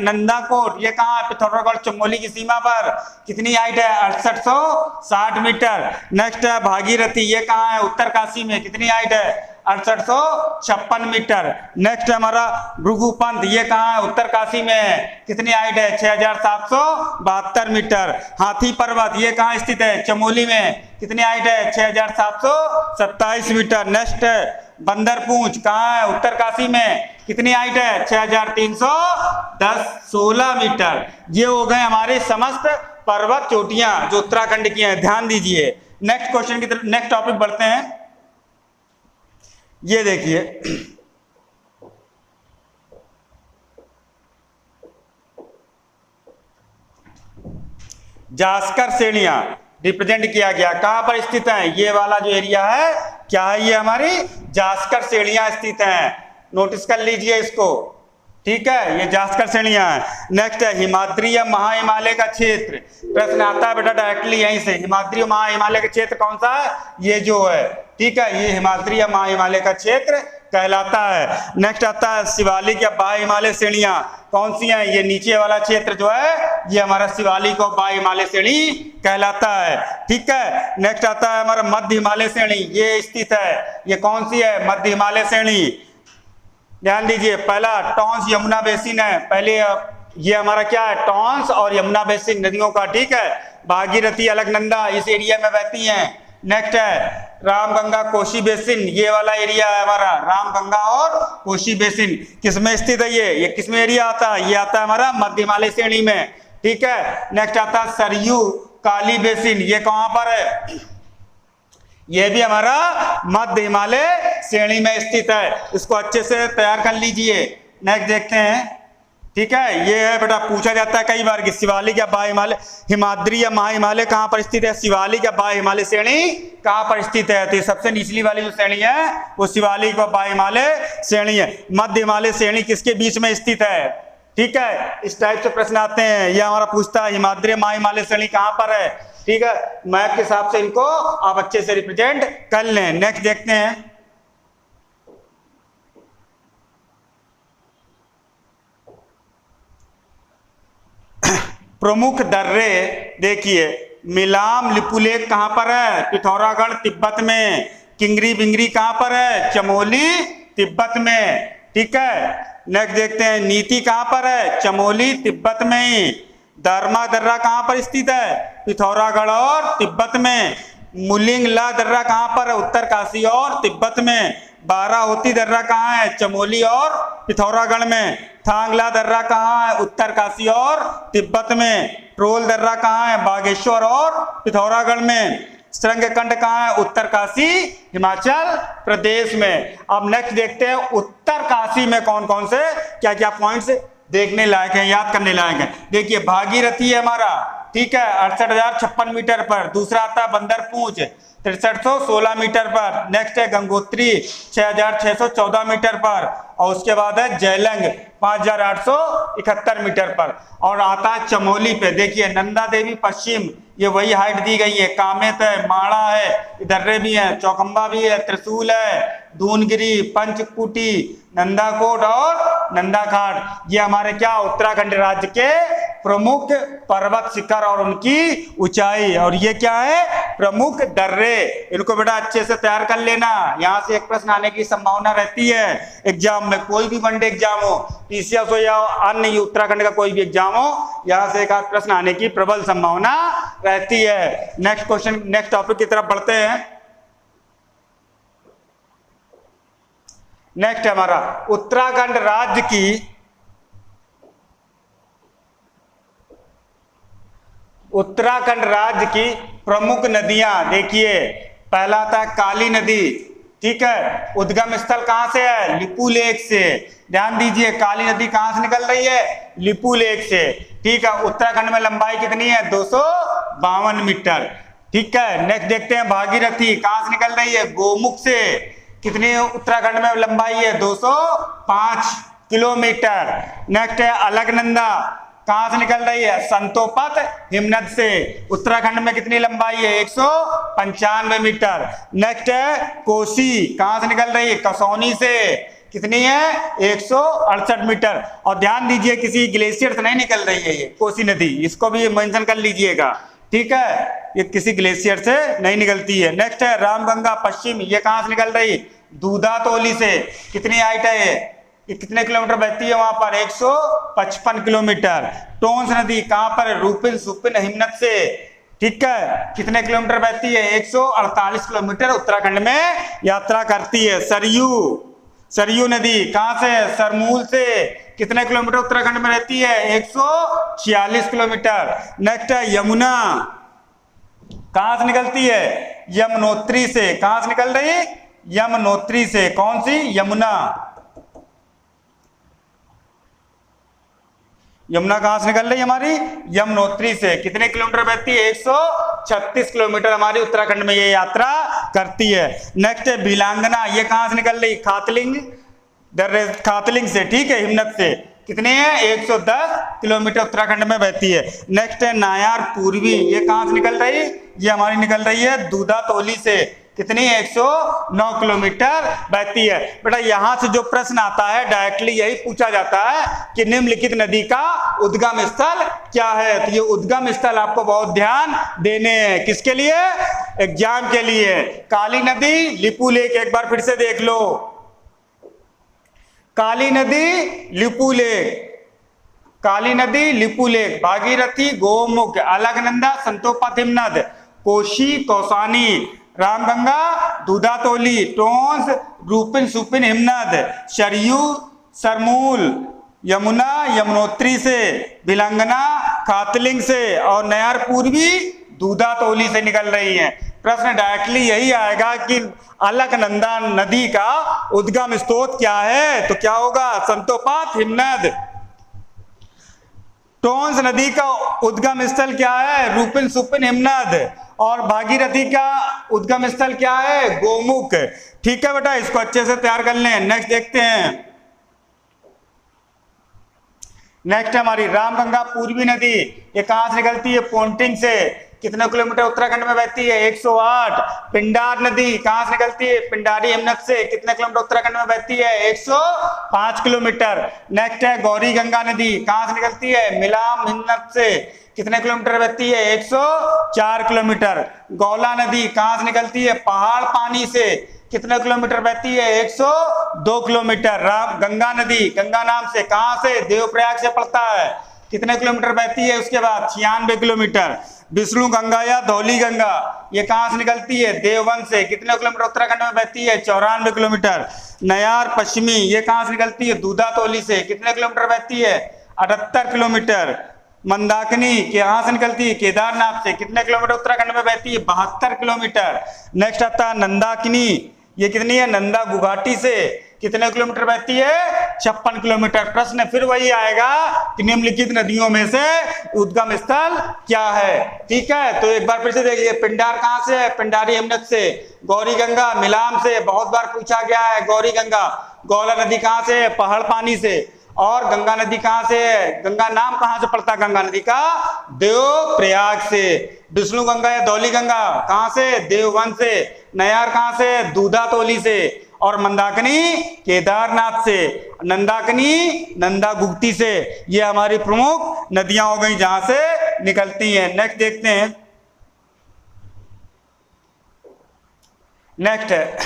नंदाकोट, ये कहाँ है? पिथौरागढ़ चमोली की सीमा पर। कितनी हाइट है? 6860 मीटर। नेक्स्ट है भागीरथी, ये कहाँ है? उत्तरकाशी में। कितनी हाइट है? 6856 मीटर। नेक्स्ट हमारा भृगुपंथ, ये कहाँ है? उत्तरकाशी में। कितनी हाइट है? 6772 मीटर। हाथी पर्वत, ये कहाँ स्थित है? चमोली में। कितनी हाइट है? 6727 मीटर। नेक्स्ट है बंदरपूंछ कहाँ है? उत्तरकाशी में। कितनी हाइट है? 6310 16 मीटर। ये हो गए हमारे समस्त पर्वत चोटियां जो उत्तराखंड की हैं, ध्यान दीजिए। नेक्स्ट क्वेश्चन की तरफ, नेक्स्ट टॉपिक बढ़ते हैं। ये देखिए जास्कर श्रेणियां रिप्रेजेंट किया गया, कहां पर स्थित है? ये वाला जो एरिया है क्या है? ये हमारी जास्कर श्रेणियां स्थित हैं। नोटिस कर लीजिए इसको, ठीक है, ये जास्कर श्रेणियां हैं। नेक्स्ट है हिमाद्री या महाहिमालय का क्षेत्र। प्रश्न आता है बेटा डायरेक्टली यहीं से, हिमाद्री महाहिमालय का क्षेत्र कौन सा है? ये जो है, ठीक है, ये हिमाद्री या महाहिमालय का क्षेत्र कहलाता है। नेक्स्ट आता है शिवालिक या बाह्य हिमालय श्रेणियां कौन सी हैं? ये नीचे वाला क्षेत्र जो है ये हमारा शिवालिक और बाह्य हिमालय श्रेणी कहलाता है, ठीक है। नेक्स्ट आता है हमारा मध्य हिमालय श्रेणी, ये स्थित है, ये कौन सी है? मध्य हिमालय श्रेणी। ध्यान दीजिए, पहला टॉन्स यमुना बेसिन है, पहले ये हमारा क्या है? टॉन्स और यमुना बेसिन नदियों का, ठीक है। भागीरथी अलकनंदा इस एरिया में बहती हैं। नेक्स्ट है रामगंगा कोसी बेसिन, ये वाला एरिया है हमारा, रामगंगा और कोसी बेसिन किसमें स्थित है? ये किसमें एरिया आता है? ये आता है हमारा मध्य हिमालय श्रेणी में, ठीक है। नेक्स्ट आता है सरयू काली बेसिन, ये कहां पर है? ये भी हमारा मध्य हिमालय श्रेणी में स्थित है। इसको अच्छे से तैयार कर लीजिए। नेक्स्ट देखते हैं, ठीक है। ये है बेटा, पूछा जाता है कई बार कि शिवालिक या बाह्य हिमालय, हिमाद्री या महाहिमालय कहां पर स्थित है? शिवालिक या बाह्य हिमालय श्रेणी कहां पर स्थित है? तो ये सबसे निचली वाली जो श्रेणी है वो शिवालिक और बाह्य हिमालय श्रेणी है। मध्य हिमालय श्रेणी किसके बीच में स्थित है? ठीक है, इस टाइप से प्रश्न आते हैं। ये हमारा पूछता है हिमाद्री महाहिमालय श्रेणी कहां पर है, ठीक है। मैप के हिसाब से इनको आप अच्छे से रिप्रेजेंट कर लें। नेक्स्ट देखते हैं, प्रमुख दर्रे देखिए, मिलाम लिपुलेख कहां पर है? पिथौरागढ़ तिब्बत में। किंगरी बिंगरी कहां पर है? चमोली तिब्बत में, ठीक है। नेक्स्ट देखते हैं, नीति कहां पर है? चमोली तिब्बत में। दरमा दर्रा कहां पर स्थित है? पिथौरागढ़ और तिब्बत में। मुलिंगला दर्रा कहां पर है? उत्तरकाशी और तिब्बत में। बाराहोती दर्रा कहां है? चमोली और पिथौरागढ़ में। थांगला दर्रा कहां है? उत्तरकाशी और तिब्बत में। ट्रोल दर्रा कहां है? बागेश्वर और पिथौरागढ़ में। श्रृंगकंड कहां है? उत्तरकाशी हिमाचल प्रदेश में। अब नेक्स्ट देखते हैं उत्तरकाशी में कौन कौन से क्या क्या पॉइंट्स देखने लायक है, याद करने लायक है। देखिए भागीरथी है हमारा, ठीक है, 68,056 मीटर पर। दूसरा आता है बंदरपूंछ 6316 मीटर पर। नेक्स्ट है गंगोत्री 6614 मीटर पर। और उसके बाद है जयलंग 5871 मीटर पर। और आता है चमोली पे, देखिए नंदा देवी पश्चिम, ये वही हाइट दी गई है। कामेत है, माड़ा है, दर्रे भी हैं, चौखंबा भी है, त्रिशूल है, दूनगिरी, पंचकुटी, नंदाकोट और नंदाघाट। ये हमारे क्या उत्तराखंड राज्य के प्रमुख पर्वत शिखर और उनकी ऊंचाई। और ये क्या है? प्रमुख दर्रे। इनको बेटा अच्छे से तैयार कर लेना, यहाँ से एक प्रश्न आने की संभावना रहती है एग्जाम में। कोई भी वनडे एग्जाम हो, टीसीएस हो या अन्य उत्तराखंड का कोई भी एग्जाम हो, यहाँ से एक आध प्रश्न आने की प्रबल संभावना रहती है। नेक्स्ट क्वेश्चन, नेक्स्ट टॉपिक की तरफ बढ़ते हैं। नेक्स्ट हमारा उत्तराखंड राज्य की प्रमुख नदियां देखिए, पहला था काली नदी, ठीक है। उद्गम स्थल कहां से है? लिपू लेक से। ध्यान दीजिए, काली नदी कहां से निकल रही है? लिपू लेक से, ठीक है। उत्तराखंड में लंबाई कितनी है? 252 मीटर, ठीक है। नेक्स्ट देखते हैं भागीरथी कहां से निकल रही है? गोमुख से। कितनी उत्तराखंड में लंबाई है? 205 किलोमीटर। नेक्स्ट है अलकनंदा, कहां से निकल रही है? संतोपत हिमनद से। उत्तराखंड में कितनी लंबाई है? 195 मीटर। नेक्स्ट है कोसी, कहां से निकल रही है? कसौनी से। कितनी है? 168 मीटर। और ध्यान दीजिए, किसी ग्लेशियर से नहीं निकल रही है ये कोसी नदी, इसको भी मेंशन कर लीजिएगा, ठीक है। ये किसी ग्लेशियर से नहीं निकलती है। नेक्स्ट है रामगंगा पश्चिम, ये कहां से निकल रही? दूधातोली से। कितनी हाइट है ये कितने किलोमीटर बहती है वहां पर? 155 किलोमीटर। टोंस नदी कहां पर? रूपिन सुपिन हिमनद से, ठीक है, कितने किलोमीटर बहती है? 148 किलोमीटर उत्तराखंड में यात्रा करती है। सरयू नदी कहां से? सरमूल से। कितने किलोमीटर उत्तराखंड में रहती है? 146 किलोमीटर। नेक्स्ट है यमुना, कहां से निकलती है? यमुनोत्री से। कहां से निकल रही? यमुनोत्री से। कौन सी? यमुना। यमुना कहां से निकल रही है हमारी? यमुनोत्री से। कितने किलोमीटर बहती है? 136 किलोमीटर हमारी उत्तराखंड में ये यात्रा करती है। नेक्स्ट है भिलांगना, ये कहां से निकल रही? खातलिंग से। ठीक है, हिमनद से। कितने हैं? 110 किलोमीटर उत्तराखंड में बहती है। नेक्स्ट है नायार पूर्वी, ये कहां से निकल रही? ये हमारी निकल रही है दूधा तोली से। कितनी? 109 किलोमीटर बहती है। बेटा यहां से जो प्रश्न आता है डायरेक्टली यही पूछा जाता है कि निम्नलिखित नदी का उद्गम स्थल क्या है। तो ये उद्गम स्थल आपको बहुत ध्यान देने हैं। किसके लिए? एग्जाम के लिए। काली नदी, लिपू लेक, एक बार फिर से देख लो। काली नदी, लिपू लेक, काली नदी, लिपू लेक, भागीरथी, गोमुख, अलकनंदा, संतोपा हिमनद, कोशी, कौसानी, रामगंगा, दूधातोली, टोंस, रूपिन, सुपिन, हिमनद, सरयू, सरमूल, यमुना, यमुनोत्री से, भिलंगना, खातलिंग से और नयार पूर्वी दूधातोली से निकल रही हैं। प्रश्न डायरेक्टली यही आएगा कि अलकनंदा नदी का उद्गम स्रोत क्या है? तो क्या होगा? संतोपात हिमनद। टोंस नदी का उद्गम स्थल क्या है? रूपिन, सुपिन, हिमनद। और भागीरथी का उद्गम स्थल क्या है? गोमुख। ठीक है बेटा, इसको अच्छे से तैयार कर लें। नेक्स्ट देखते हैं। नेक्स्ट हमारी रामगंगा पूर्वी नदी, ये कहां से निकलती है? पोंटिंग से। कितने किलोमीटर उत्तराखंड में बहती है? 108। पिंडार नदी कहां से निकलती है? पिंडारी हिमनद से। कितने किलोमीटर उत्तराखंड में बहती है? 105 किलोमीटर। नेक्स्ट है गौरी गंगा नदी, कहां से निकलती है? मिलाम हिमनद से। कितने किलोमीटर बहती है? 104 किलोमीटर। गौला नदी कहां से निकलती है? पहाड़ पानी से। कितने किलोमीटर बहती है? 102 किलोमीटर। गंगा नदी, गंगा नाम से, कहां से? देवप्रयाग से पड़ता है। कितने किलोमीटर बहती है? उसके बाद 96 किलोमीटर। विष्णु गंगा या धौली गंगा, ये कहां से निकलती है? देवबंद से। कितने किलोमीटर उत्तराखंड में बहती है? 94 किलोमीटर। नयार पश्चिमी, ये कहां से निकलती है? दूधातोली से। कितने किलोमीटर बहती है? 78 किलोमीटर। मंदाकिनी कहां से निकलती है? केदारनाथ से। कितने किलोमीटर उत्तराखंड में बहती है? 72 किलोमीटर। नेक्स्ट आता है नंदाकिनी, ये कितनी है? नंदा गुवाहाटी से। कितने किलोमीटर बहती है? 56 किलोमीटर। प्रश्न फिर वही आएगा कि निम्नलिखित नदियों में से उद्गम स्थल क्या है। ठीक है, तो एक बार फिर से देखिए। पिंडार कहां से है? पिंडारी हिमनद से। गौरी गंगा मिलाम से, बहुत बार पूछा गया है गौरी गंगा। गौला नदी कहां से है? पहाड़ पानी से। और गंगा नदी कहां से है? गंगा नाम कहां से पड़ता है गंगा नदी का? देवप्रयाग से। विष्णु गंगा या धौली गंगा कहां से? देवबंद से। नयार कहां से? दूधातोली से। और मंदाकिनी केदारनाथ से। नंदाकिनी नंदा गुप्ती से। ये हमारी प्रमुख नदियां हो गई जहां से निकलती हैं। नेक्स्ट देखते हैं। नेक्स्ट है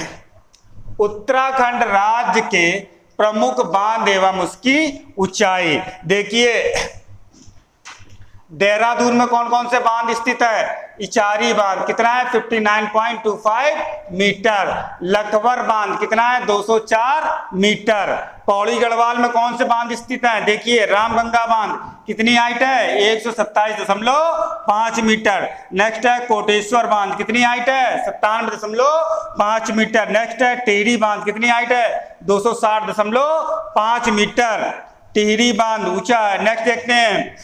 उत्तराखंड राज्य के प्रमुख बांध एवं उसकी ऊंचाई। देखिए देहरादून में कौन कौन से बांध स्थित है? इचारी बांध कितना है? 59.25 मीटर। लखवर बांध कितना है? 204 मीटर। पौड़ी गढ़वाल में कौन से बांध स्थित है? देखिए रामगंगा बांध, कितनी हाइट है? 127.5 मीटर। नेक्स्ट है कोटेश्वर बांध, कितनी हाइट है? 97.5 मीटर। नेक्स्ट है टिहरी बांध, कितनी हाइट है? 260.5 मीटर। टिहरी बांध ऊंचा है। नेक्स्ट देखते हैं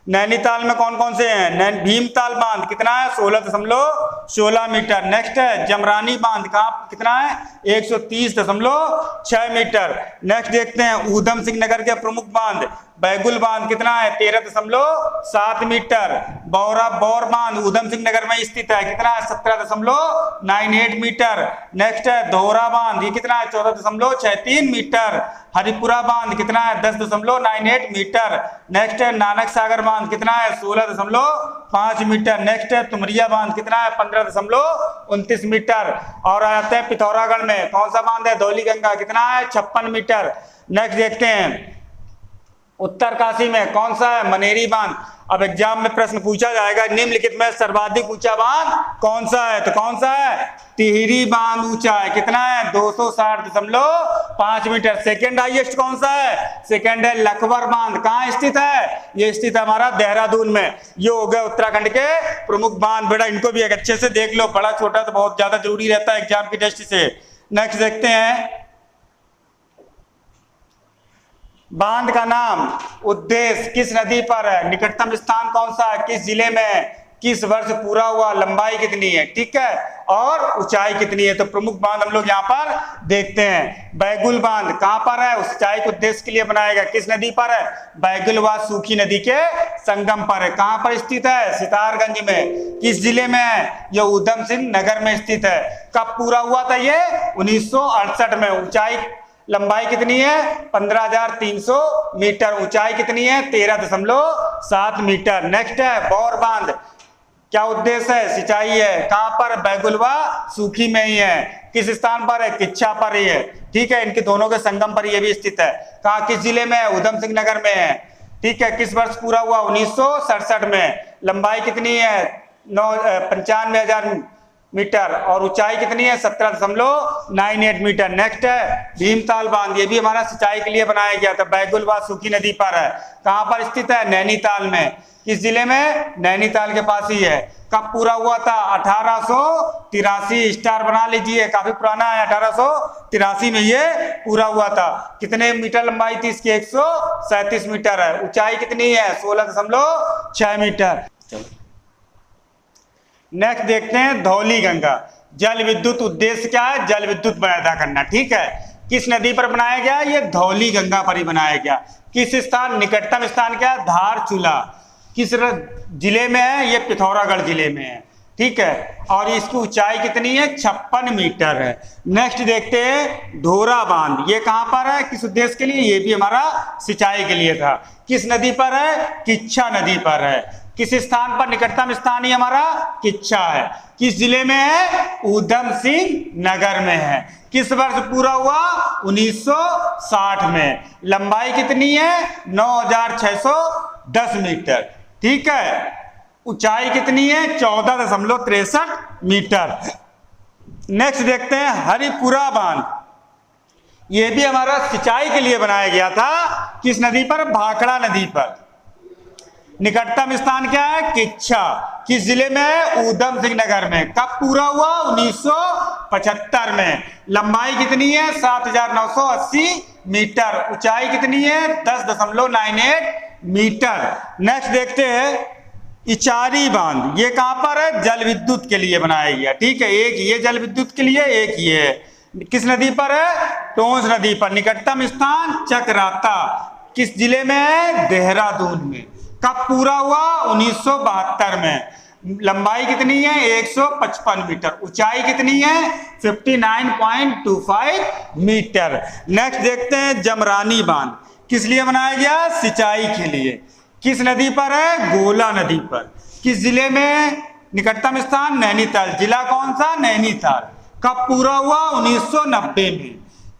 नैनीताल में कौन कौन से हैं? भीमताल बांध कितना है? 16.16 मीटर। नेक्स्ट है जमरानी बांध का कितना है? 130.6 मीटर। नेक्स्ट देखते हैं ऊधम सिंह नगर के प्रमुख बांध बैगुल बांध कितना है? 13.7 मीटर। बौर बांध ऊधम सिंह नगर में स्थित है, कितना है? 17.98 मीटर। नेक्स्ट है दोहरा बांध, ये कितना है? 14.63 मीटर। हरिपुरा बांध कितना है? 10.98 मीटर। नेक्स्ट है नानक सागर बांध कितना है? 16.5 मीटर। नेक्स्ट है तुमरिया बांध कितना है? 15.29 मीटर। और आते हैं पिथौरागढ़ में कौन सा बांध है? धौली गंगा, कितना है? 56 मीटर। नेक्स्ट देखते हैं उत्तरकाशी में कौन सा है? मनेरी बांध। अब एग्जाम में प्रश्न पूछा जाएगा निम्नलिखित में सर्वाधिक ऊंचा बांध कौन सा है, तो कौन सा है, टिहरी बांध ऊंचा है, कितना है 260.5 मीटर। सेकंड हाईएस्ट कौन सा है, सेकंड है लखवर बांध। कहाँ स्थित है, ये स्थित है हमारा देहरादून में। ये हो गए उत्तराखंड के प्रमुख बांध। बेटा इनको भी एक अच्छे से देख लो, बड़ा छोटा तो बहुत ज्यादा जरूरी रहता है एग्जाम की दृष्टि से। नेक्स्ट देखते हैं, बांध का नाम, उद्देश्य, किस नदी पर है, निकटतम स्थान कौन सा है, किस जिले में है, किस वर्ष पूरा हुआ, लंबाई कितनी है, ठीक है, और ऊंचाई कितनी है। तो प्रमुख बांध हम लोग यहाँ पर देखते हैं। बैगुल बांध कहाँ पर है, सिंचाई के उद्देश्य के लिए बनाया गया, किस नदी पर है, बैगुल व सूखी नदी के संगम पर है। कहाँ पर स्थित है, सितारगंज में। किस जिले में है, यह ऊधम सिंह नगर में स्थित है। कब पूरा हुआ था ये, 1968 में। ऊंचाई, लंबाई कितनी है, 15,300 मीटर। ऊंचाई कितनी है, 13.7 मीटर। नेक्स्ट है बौर बांध, क्या उद्देश्य है, सिंचाई है। कहां पर, बैगुलवा सूखी में ही है। किस स्थान पर है, किच्छा पर ही है, ठीक है। इनके दोनों के संगम पर ये भी स्थित है। कहा, किस जिले में है, ऊधम सिंह नगर में है, ठीक है। किस वर्ष पूरा हुआ, 1967 में। लंबाई कितनी है, 95,000 मीटर और ऊंचाई कितनी है, 17.98 मीटर। नेक्स्ट है भीमताल बांध, ये भी हमारा सिंचाई के लिए बनाया गया था, बैगुलवा सूखी नदी पर है। कहां पर स्थित है, नैनीताल में। किस जिले में, नैनीताल के पास ही है। कब पूरा हुआ था, 1883। स्टार बना लीजिए, काफी पुराना है, 1883 में ये पूरा हुआ था। कितने मीटर लंबाई थी इसकी, 137 मीटर है। ऊंचाई कितनी है, 16.6 मीटर। नेक्स्ट देखते हैं धौली गंगा, जल विद्युत। उद्देश्य क्या है, जल विद्युत पैदा करना, ठीक है। किस नदी पर बनाया गया, ये धौली गंगा पर ही बनाया गया। किस स्थान, निकटतम स्थान क्या है, धारचूला। किस जिले में है, ये पिथौरागढ़ जिले में है, ठीक है। और इसकी ऊंचाई कितनी है, 56 मीटर है। नेक्स्ट देखते हैं ढोरा बांध, ये कहां पर है, किस उद्देश्य के लिए, ये भी हमारा सिंचाई के लिए था। किस नदी पर है, किच्छा नदी पर है। किस स्थान पर, निकटतम स्थान ही हमारा किच्छा है। किस जिले में है, ऊधम सिंह नगर में है। किस वर्ष पूरा हुआ, 1960 में। लंबाई कितनी है, 9,610 मीटर, ठीक है। ऊंचाई कितनी है, 14.63 मीटर। नेक्स्ट देखते हैं हरिपुरा बांध, यह भी हमारा सिंचाई के लिए बनाया गया था। किस नदी पर, भाखड़ा नदी पर। निकटतम स्थान क्या है, किच्छा। किस जिले में है, ऊधम सिंह नगर में। कब पूरा हुआ, 1975 में। लंबाई कितनी है, 7,980 मीटर। ऊंचाई कितनी है, 10.98 मीटर। नेक्स्ट देखते हैं इचारी बांध, ये कहां पर है, जल विद्युत के लिए बनाया गया, ठीक है। एक ये जल विद्युत के लिए, एक ये है। किस नदी पर है, टोंस नदी पर। निकटतम स्थान चकराता। किस जिले में है, देहरादून में। कब पूरा हुआ, 1972 में। लंबाई कितनी है, 155 मीटर। ऊंचाई कितनी है, 59.25 मीटर। नेक्स्ट देखते हैं जमरानी बांध, किस लिए बनाया गया, सिंचाई के लिए। किस नदी पर है, गोला नदी पर। किस जिले में, निकटतम स्थान नैनीताल। जिला कौन सा, नैनीताल। कब पूरा हुआ, 1990 में।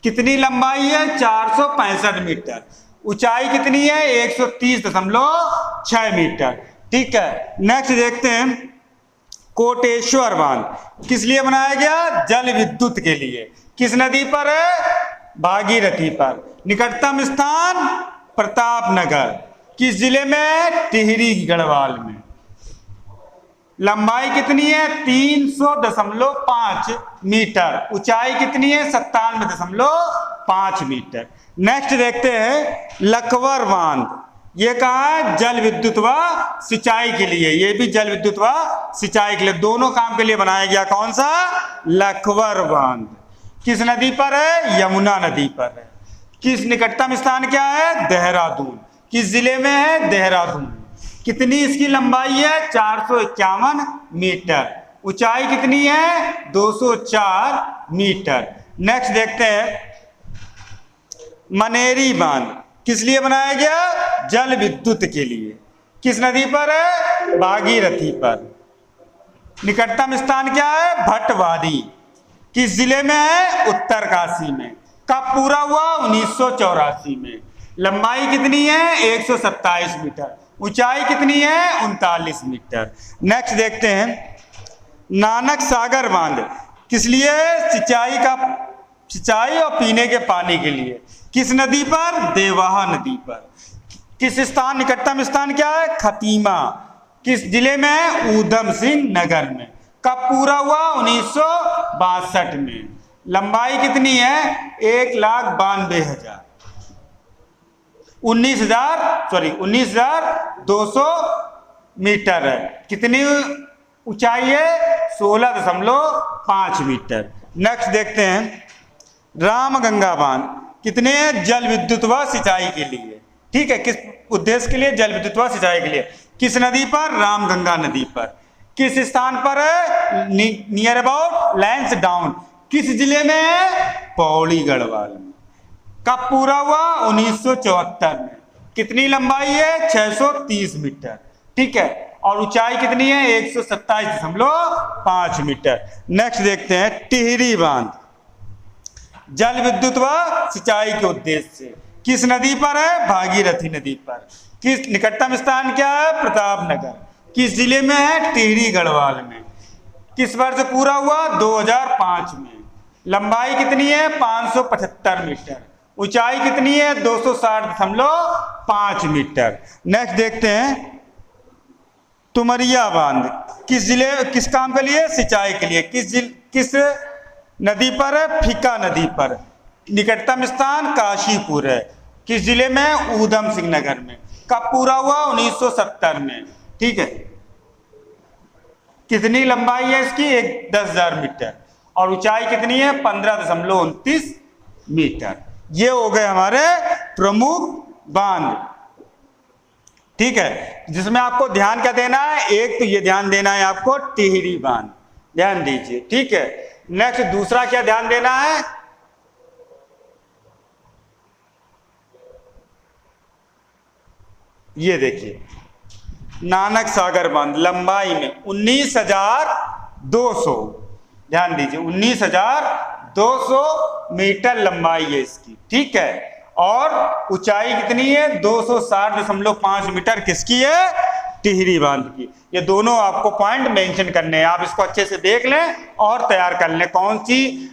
कितनी लंबाई है, 465 मीटर। ऊंचाई कितनी है, 130.6 मीटर, ठीक है। नेक्स्ट देखते हैं कोटेश्वर बांध, किस लिए बनाया गया, जल विद्युत के लिए। किस नदी पर है, भागीरथी पर। निकटतम स्थान प्रतापनगर। किस जिले में, टिहरी गढ़वाल में। लंबाई कितनी है, 300.5 मीटर। ऊंचाई कितनी है, 97.5 मीटर। नेक्स्ट देखते हैं लखवर बांध, ये कहा है जल विद्युत व सिंचाई के लिए। ये भी जल विद्युत व सिंचाई के लिए, दोनों काम के लिए बनाया गया। कौन सा, लखवर बांध। किस नदी पर है, यमुना नदी पर है। किस निकटतम स्थान क्या है, देहरादून। किस जिले में है, देहरादून। कितनी इसकी लंबाई है, 451 मीटर। ऊंचाई कितनी है, 204 मीटर। नेक्स्ट देखते हैं मनेरी बांध, किस लिए बनाया गया, जल विद्युत के लिए। किस नदी पर है, भागीरथी पर। निकटतम स्थान क्या है, भटवादी। किस जिले में है, उत्तरकाशी में। कब पूरा हुआ, 1984 में। लंबाई कितनी है 127 मीटर, ऊंचाई कितनी है 39 मीटर। नेक्स्ट देखते हैं नानक सागर बांध किस लिए, सिंचाई और पीने के पानी के लिए। किस नदी पर, देवाहा नदी पर। किस स्थान, निकटतम स्थान क्या है, खतीमा। किस जिले में है, ऊधम सिंह नगर में। कब पूरा हुआ, 1962 में। लंबाई कितनी है 1,92,000, 19,200 मीटर है। कितनी ऊंचाई है 16.5 मीटर। नेक्स्ट देखते हैं रामगंगा बांध कितने जल विद्युत व सिंचाई के लिए, ठीक है, किस उद्देश्य के लिए, जल विद्युत व सिंचाई के लिए। किस नदी पर, रामगंगा नदी पर। किस स्थान पर है, नियर अबाउट लैंसडाउन। किस जिले में है, पौड़ी गढ़वाल में। कब पूरा हुआ, 1974 में। कितनी लंबाई है 630 मीटर, ठीक है, और ऊंचाई कितनी है 127.5 मीटर। नेक्स्ट देखते हैं टिहरी बांध जल विद्युत व सिंचाई के उद्देश्य से। किस नदी पर है, भागीरथी नदी पर। किस निकटतम स्थान क्या है, प्रतापनगर। किस जिले में है, टिहरी गढ़वाल में। किस वर्ष पूरा हुआ, 2005 में। लंबाई कितनी है 575 मीटर, ऊंचाई कितनी है 260.5 मीटर। नेक्स्ट देखते हैं तुमरिया बांध किस जिले, किस काम के लिए, सिंचाई के लिए। किस नदी पर है, फीका नदी पर। निकटतम स्थान काशीपुर है। किस जिले में, ऊधम सिंह नगर में। कब पूरा हुआ, 1970 में, ठीक है। कितनी लंबाई है इसकी 10,000 मीटर और ऊंचाई कितनी है 15.29 मीटर। ये हो गए हमारे प्रमुख बांध, ठीक है, जिसमें आपको ध्यान क्या देना है, एक तो ये ध्यान देना है आपको टिहरी बांध, ध्यान दीजिए, ठीक है। नेक्स्ट दूसरा क्या ध्यान देना है, ये देखिए नानक सागर बांध लंबाई में 19,200, ध्यान दीजिए 19,200 मीटर लंबाई है इसकी, ठीक है, और ऊंचाई कितनी है 260.5 मीटर। किसकी है, टिहरी बांध की। ये दोनों आपको पॉइंट मेंशन करने हैं, आप इसको अच्छे से देख लें और तैयार कर लें। कौन सी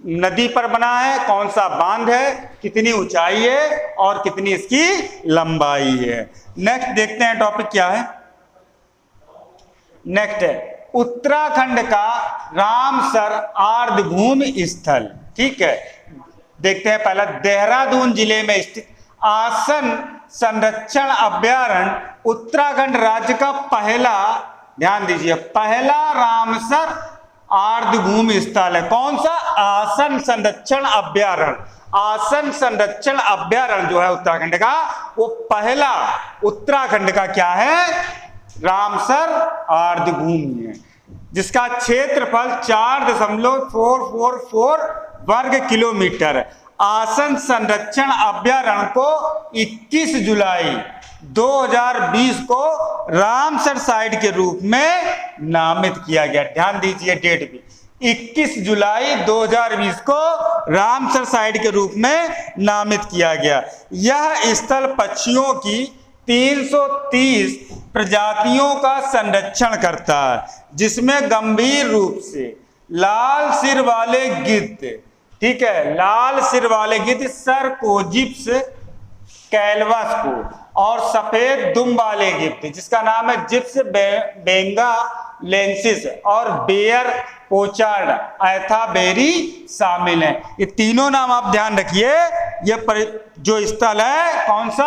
नदी पर बना है, कौन सा बांध है, कितनी ऊंचाई है और कितनी इसकी लंबाई है। नेक्स्ट देखते हैं टॉपिक क्या है। नेक्स्ट है उत्तराखंड का रामसर आर्द्रभूमि स्थल, ठीक है। देखते हैं पहला देहरादून जिले में स्थित आसन संरक्षण अभ्यारण्य उत्तराखंड राज्य का पहला, ध्यान दीजिए, पहला रामसर आर्द्रभूमि स्थल है। कौन सा, आसन संरक्षण अभ्यारण्य। आसन संरक्षण अभ्यारण्य जो है उत्तराखंड का, वो पहला उत्तराखंड का क्या है, रामसर आर्द्रभूमि है, जिसका क्षेत्रफल 4.444 वर्ग किलोमीटर है। आसन संरक्षण अभ्यारण्य को 21 जुलाई 2020 को रामसर साइट के रूप में नामित किया गया। ध्यान दीजिए डेट भी, 21 जुलाई 2020 को रामसर साइट के रूप में नामित किया गया। यह स्थल पक्षियों की 330 प्रजातियों का संरक्षण करता है, जिसमें गंभीर रूप से लाल सिर वाले गिद्ध, ठीक है, लाल सिर वाले गिद्ध सर्कोजिप्स कैल्वस को, और सफेद दुम वाले गिद्ध जिसका नाम है जिप्स बेंगालेंसिस और बेयर पोचार्ड एथाबेरी शामिल है। ये तीनों नाम आप ध्यान रखिए। ये जो स्थल है कौन सा,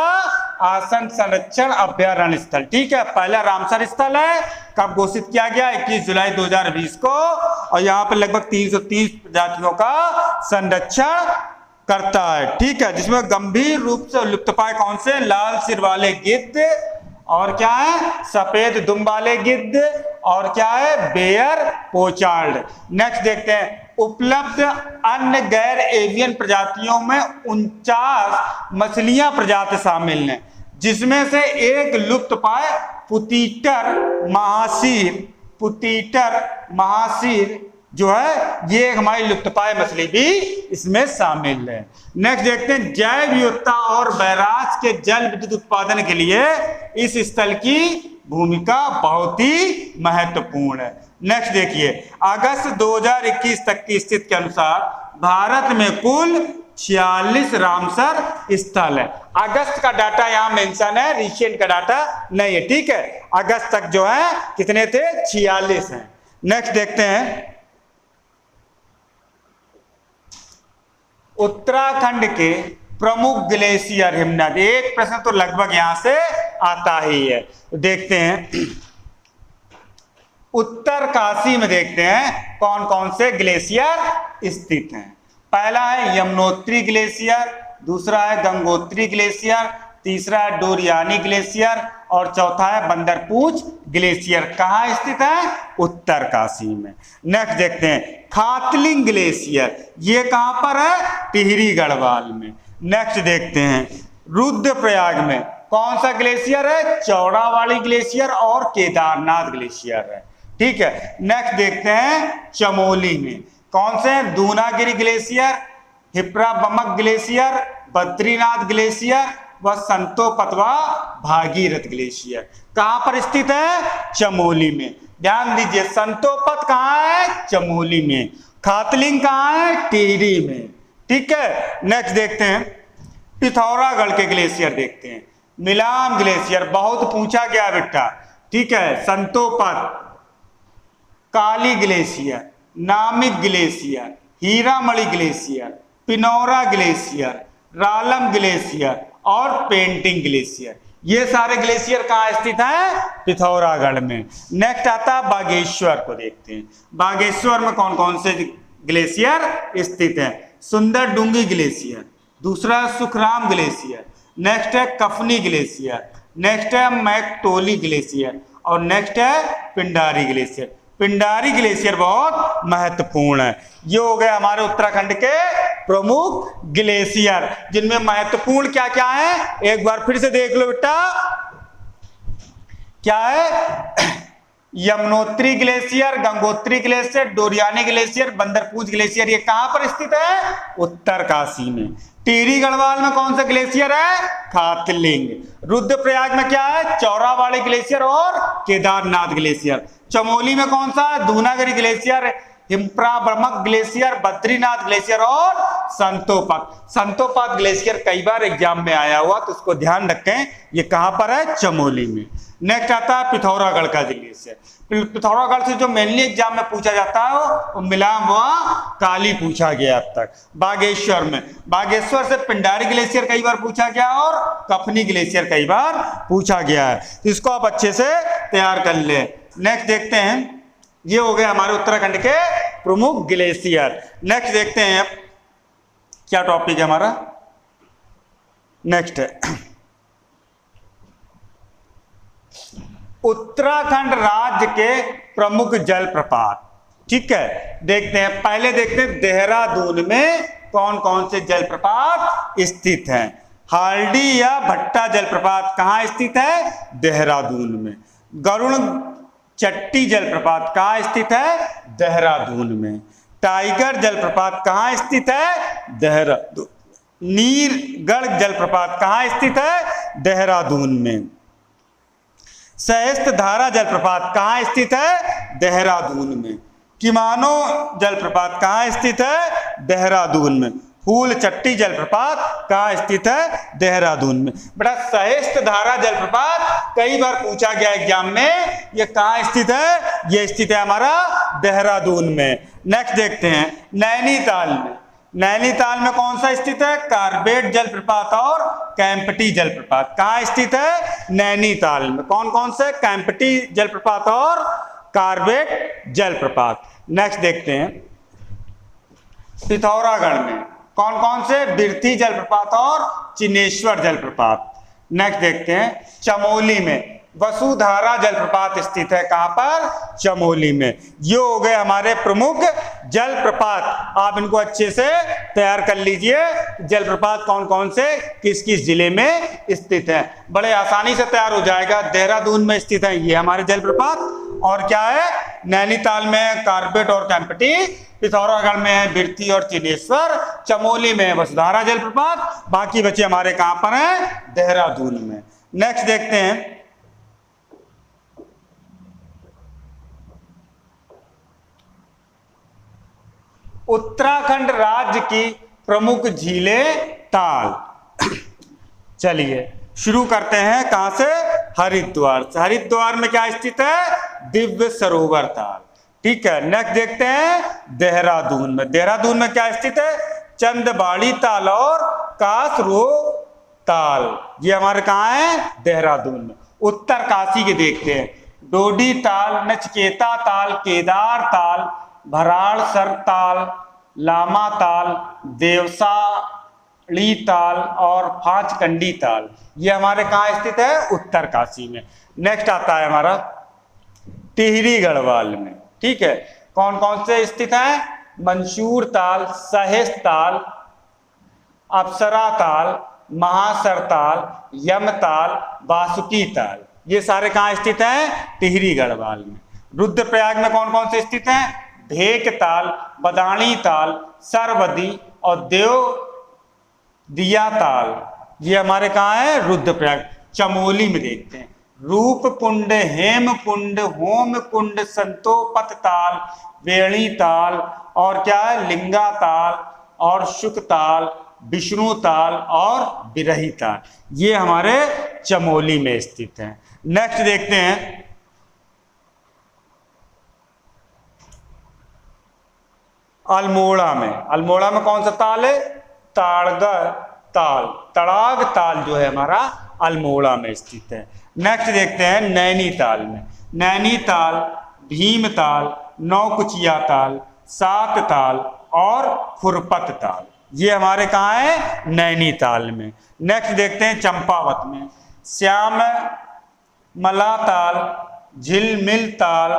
आसन संरक्षण अभ्यारण्य स्थल, ठीक है, पहला रामसर स्थल है। कब घोषित किया गया, 21 जुलाई 2020 को, और यहाँ पर लगभग 330 प्रजातियों का संरक्षण करता है, ठीक है, जिसमें गंभीर रूप से लुप्तप्राय कौन से, लाल सिर वाले गिद्ध, और क्या है सफेद दुम वाले गिद्ध, और क्या है बेयर पोचार्ड। नेक्स्ट देखते हैं उपलब्ध अन्य गैर एवियन प्रजातियों में 49 मछलियां प्रजाति शामिल हैं, जिसमें से एक लुप्तप्राय पुतीटर महासीर जो है ये हमारी लुप्तप्राय मछली भी इसमें शामिल है। नेक्स्ट देखते हैं, जैव विविधता और बैराज के जल विद्युत उत्पादन के लिए इस स्थल की भूमिका बहुत ही महत्वपूर्ण है। नेक्स्ट देखिए, अगस्त 2021 तक की स्थिति के अनुसार भारत में कुल 46 रामसर स्थल है। अगस्त का डाटा यहाँ मेंशन है, रिसेंट का डाटा नहीं है, ठीक है। अगस्त तक जो है कितने थे, 46 हैं। नेक्स्ट देखते हैं, उत्तराखंड के प्रमुख ग्लेशियर हिमनद। एक प्रश्न तो लगभग यहां से आता ही है। तो देखते हैं, उत्तरकाशी में देखते हैं कौन कौन से ग्लेशियर स्थित हैं। पहला है यमुनोत्री ग्लेशियर, दूसरा है गंगोत्री ग्लेशियर, तीसरा है डोरियानी ग्लेशियर और चौथा है बंदरपूछ ग्लेशियर। कहाँ स्थित है, उत्तरकाशी में। नेक्स्ट देखते हैं, खातलिंग ग्लेशियर, ये कहां पर है, टिहरी गढ़वाल में। नेक्स्ट देखते हैं, रुद्रप्रयाग में कौन सा ग्लेशियर है, चौड़ावाली ग्लेशियर और केदारनाथ ग्लेशियर है, ठीक है। नेक्स्ट देखते हैं, चमोली में कौन से, दूनागिरी ग्लेशियर, हिप्राबमक ग्लेशियर, बद्रीनाथ ग्लेशियर व संतोपतवा भागीरथ ग्लेशियर। कहां पर स्थित है, चमोली में। ध्यान दीजिए, संतोपत कहां है, चमोली में। खातलिंग कहां है, टिहरी में, ठीक है। नेक्स्ट देखते हैं, पिथौरागढ़ के ग्लेशियर देखते हैं। मिलाम ग्लेशियर बहुत पूछा गया बेटा, ठीक है। संतोपत, Kali glacier, Namik glacier, Hiramani glacier, पिनौरा ग्लेशियर, रालम ग्लेशियर और पेंटिंग ग्लेशियर, ये सारे ग्लेशियर कहाँ स्थित हैं, पिथौरागढ़ में। नेक्स्ट आता है बागेश्वर को देखते हैं। बागेश्वर में कौन कौन से ग्लेशियर स्थित हैं, सुंदर डूंगी ग्लेशियर, दूसरा है सुखराम ग्लेशियर, नेक्स्ट है कफनी ग्लेशियर, नेक्स्ट है मैकटोली ग्लेशियर और नेक्स्ट है पिंडारी ग्लेशियर। पिंडारी ग्लेशियर बहुत महत्वपूर्ण है। ये हो गए हमारे उत्तराखंड के प्रमुख ग्लेशियर, जिनमें महत्वपूर्ण क्या क्या है, एक बार फिर से देख लो बेटा। क्या है, यमुनोत्री ग्लेशियर, गंगोत्री ग्लेशियर, डोरियानी ग्लेशियर, बंदरपूछ ग्लेशियर, ये कहां पर स्थित है, उत्तरकाशी में। टिहरी गढ़वाल में कौन सा ग्लेशियर है, खातलिंग। रुद्रप्रयाग में क्या है, चौड़ावाली ग्लेशियर और केदारनाथ ग्लेशियर। चमोली में कौन सा है, दूनागिरी ग्लेशियर, हिमप्रबमक ग्लेशियर, बद्रीनाथ ग्लेशियर और संतोपत। संतोपत ग्लेशियर कई बार एग्जाम में आया हुआ, तो उसको ध्यान रखें, ये कहां पर है, चमोली में। नेक्स्ट आता है पिथौरागढ़ का ग्लेशियर। पिथौरागढ़ से जो मेनली एग्जाम में पूछा जाता है वो मिलाम व काली पूछा गया अब तक। बागेश्वर में, बागेश्वर से पिंडारी ग्लेशियर कई बार पूछा गया और कफनी ग्लेशियर कई बार पूछा गया है, इसको आप अच्छे से तैयार कर ले। नेक्स्ट देखते हैं, ये हो गए हमारे उत्तराखंड के प्रमुख ग्लेशियर। नेक्स्ट देखते हैं अब क्या टॉपिक है हमारा, नेक्स्ट है उत्तराखंड राज्य के प्रमुख जलप्रपात, ठीक है। देखते हैं, पहले देखते हैं देहरादून में कौन कौन से जलप्रपात स्थित हैं। हाल्डी या भट्टा जलप्रपात कहाँ स्थित है, देहरादून में। गरुड़ चट्टी जलप्रपात कहाँ स्थित है, देहरादून में। टाइगर जलप्रपात कहाँ स्थित है, देहरादून। नीरगढ़ जलप्रपात कहाँ स्थित है, देहरादून में। सहस्त्र धारा जलप्रपात कहाँ स्थित है, देहरादून में। किमानो जलप्रपात कहाँ स्थित है, देहरादून में। फूल चट्टी जलप्रपात कहाँ स्थित है, देहरादून में। बेटा सहस्त्र धारा जलप्रपात कई बार पूछा गया एग्जाम में, ये कहाँ स्थित है, ये स्थित है हमारा देहरादून में। नेक्स्ट देखते हैं नैनीताल में। नैनीताल में कौन सा स्थित है, कार्बेट जलप्रपात और कैंपटी जलप्रपात। कहाँ स्थित है, नैनीताल में। कौन कौन से, कैंपटी जलप्रपात और कार्बेट जलप्रपात। नेक्स्ट देखते हैं पिथौरागढ़ में कौन कौन से, बिरथी जलप्रपात और चिनेश्वर जलप्रपात। नेक्स्ट देखते हैं चमोली में वसुधारा जलप्रपात स्थित है, कहां पर, चमोली में। ये हो गए हमारे प्रमुख जलप्रपात, आप इनको अच्छे से तैयार कर लीजिए। जलप्रपात कौन कौन से किस किस जिले में स्थित है, बड़े आसानी से तैयार हो जाएगा। देहरादून में स्थित है ये हमारे जलप्रपात, और क्या है, नैनीताल में है कार्बेट और कैंपटी, पिथौरागढ़ में है बिरथी और चिनेश्वर, चमोली में है वसुधारा जलप्रपात, बाकी बचे हमारे कहां पर हैं, देहरादून में। नेक्स्ट देखते हैं, उत्तराखंड राज्य की प्रमुख झीलें ताल। चलिए शुरू करते हैं कहां से, हरिद्वार से। हरिद्वार में क्या स्थित है, दिव्य सरोवर ताल। ठीक है, नेक्स्ट देखते हैं देहरादून में। देहरादून में क्या स्थित है, चंदबाड़ी ताल और कासरो ताल। ये हमारे कहाँ है, देहरादून में। उत्तरकाशी के देखते हैं, डोडी ताल, नचकेता ताल, केदार ताल, भराड़सर ताल, लामा ताल, देवसाली ताल और पांचकंडी ताल। ये हमारे कहाँ स्थित है, उत्तरकाशी में। नेक्स्ट आता है हमारा टिहरी गढ़वाल में। ठीक है, कौन कौन से स्थित है, मंसूर ताल, सहेश ताल, अप्सरा ताल, महासर ताल, यम ताल, वासुकी ताल। ये सारे कहाँ स्थित हैं, टिहरी गढ़वाल में। रुद्रप्रयाग में कौन कौन से स्थित हैं, ढेक ताल, बदाणी ताल, सरवदी और देव दिया ताल। ये हमारे कहाँ है, रुद्रप्रयाग। चमोली में देखते हैं, रूप कुंड, हेम कुंड, होम कुंड, संतोपत ताल, वेणी ताल और क्या है, लिंगा ताल और शुक ताल, विष्णु ताल और बिरही ताल। ये हमारे चमोली में स्थित हैं। नेक्स्ट देखते हैं अल्मोड़ा में। अल्मोड़ा में कौन सा ताल है, ताड़ग ताल, तड़ाग ताल जो है हमारा अल्मोड़ा में स्थित है। नेक्स्ट देखते हैं नैनीताल में। नैनीताल, भीमताल, नौकुचिया ताल, सात ताल और खुरपत ताल। ये हमारे कहाँ है, नैनीताल में। नेक्स्ट देखते हैं चंपावत में, श्याम मला ताल, झिलमिल ताल।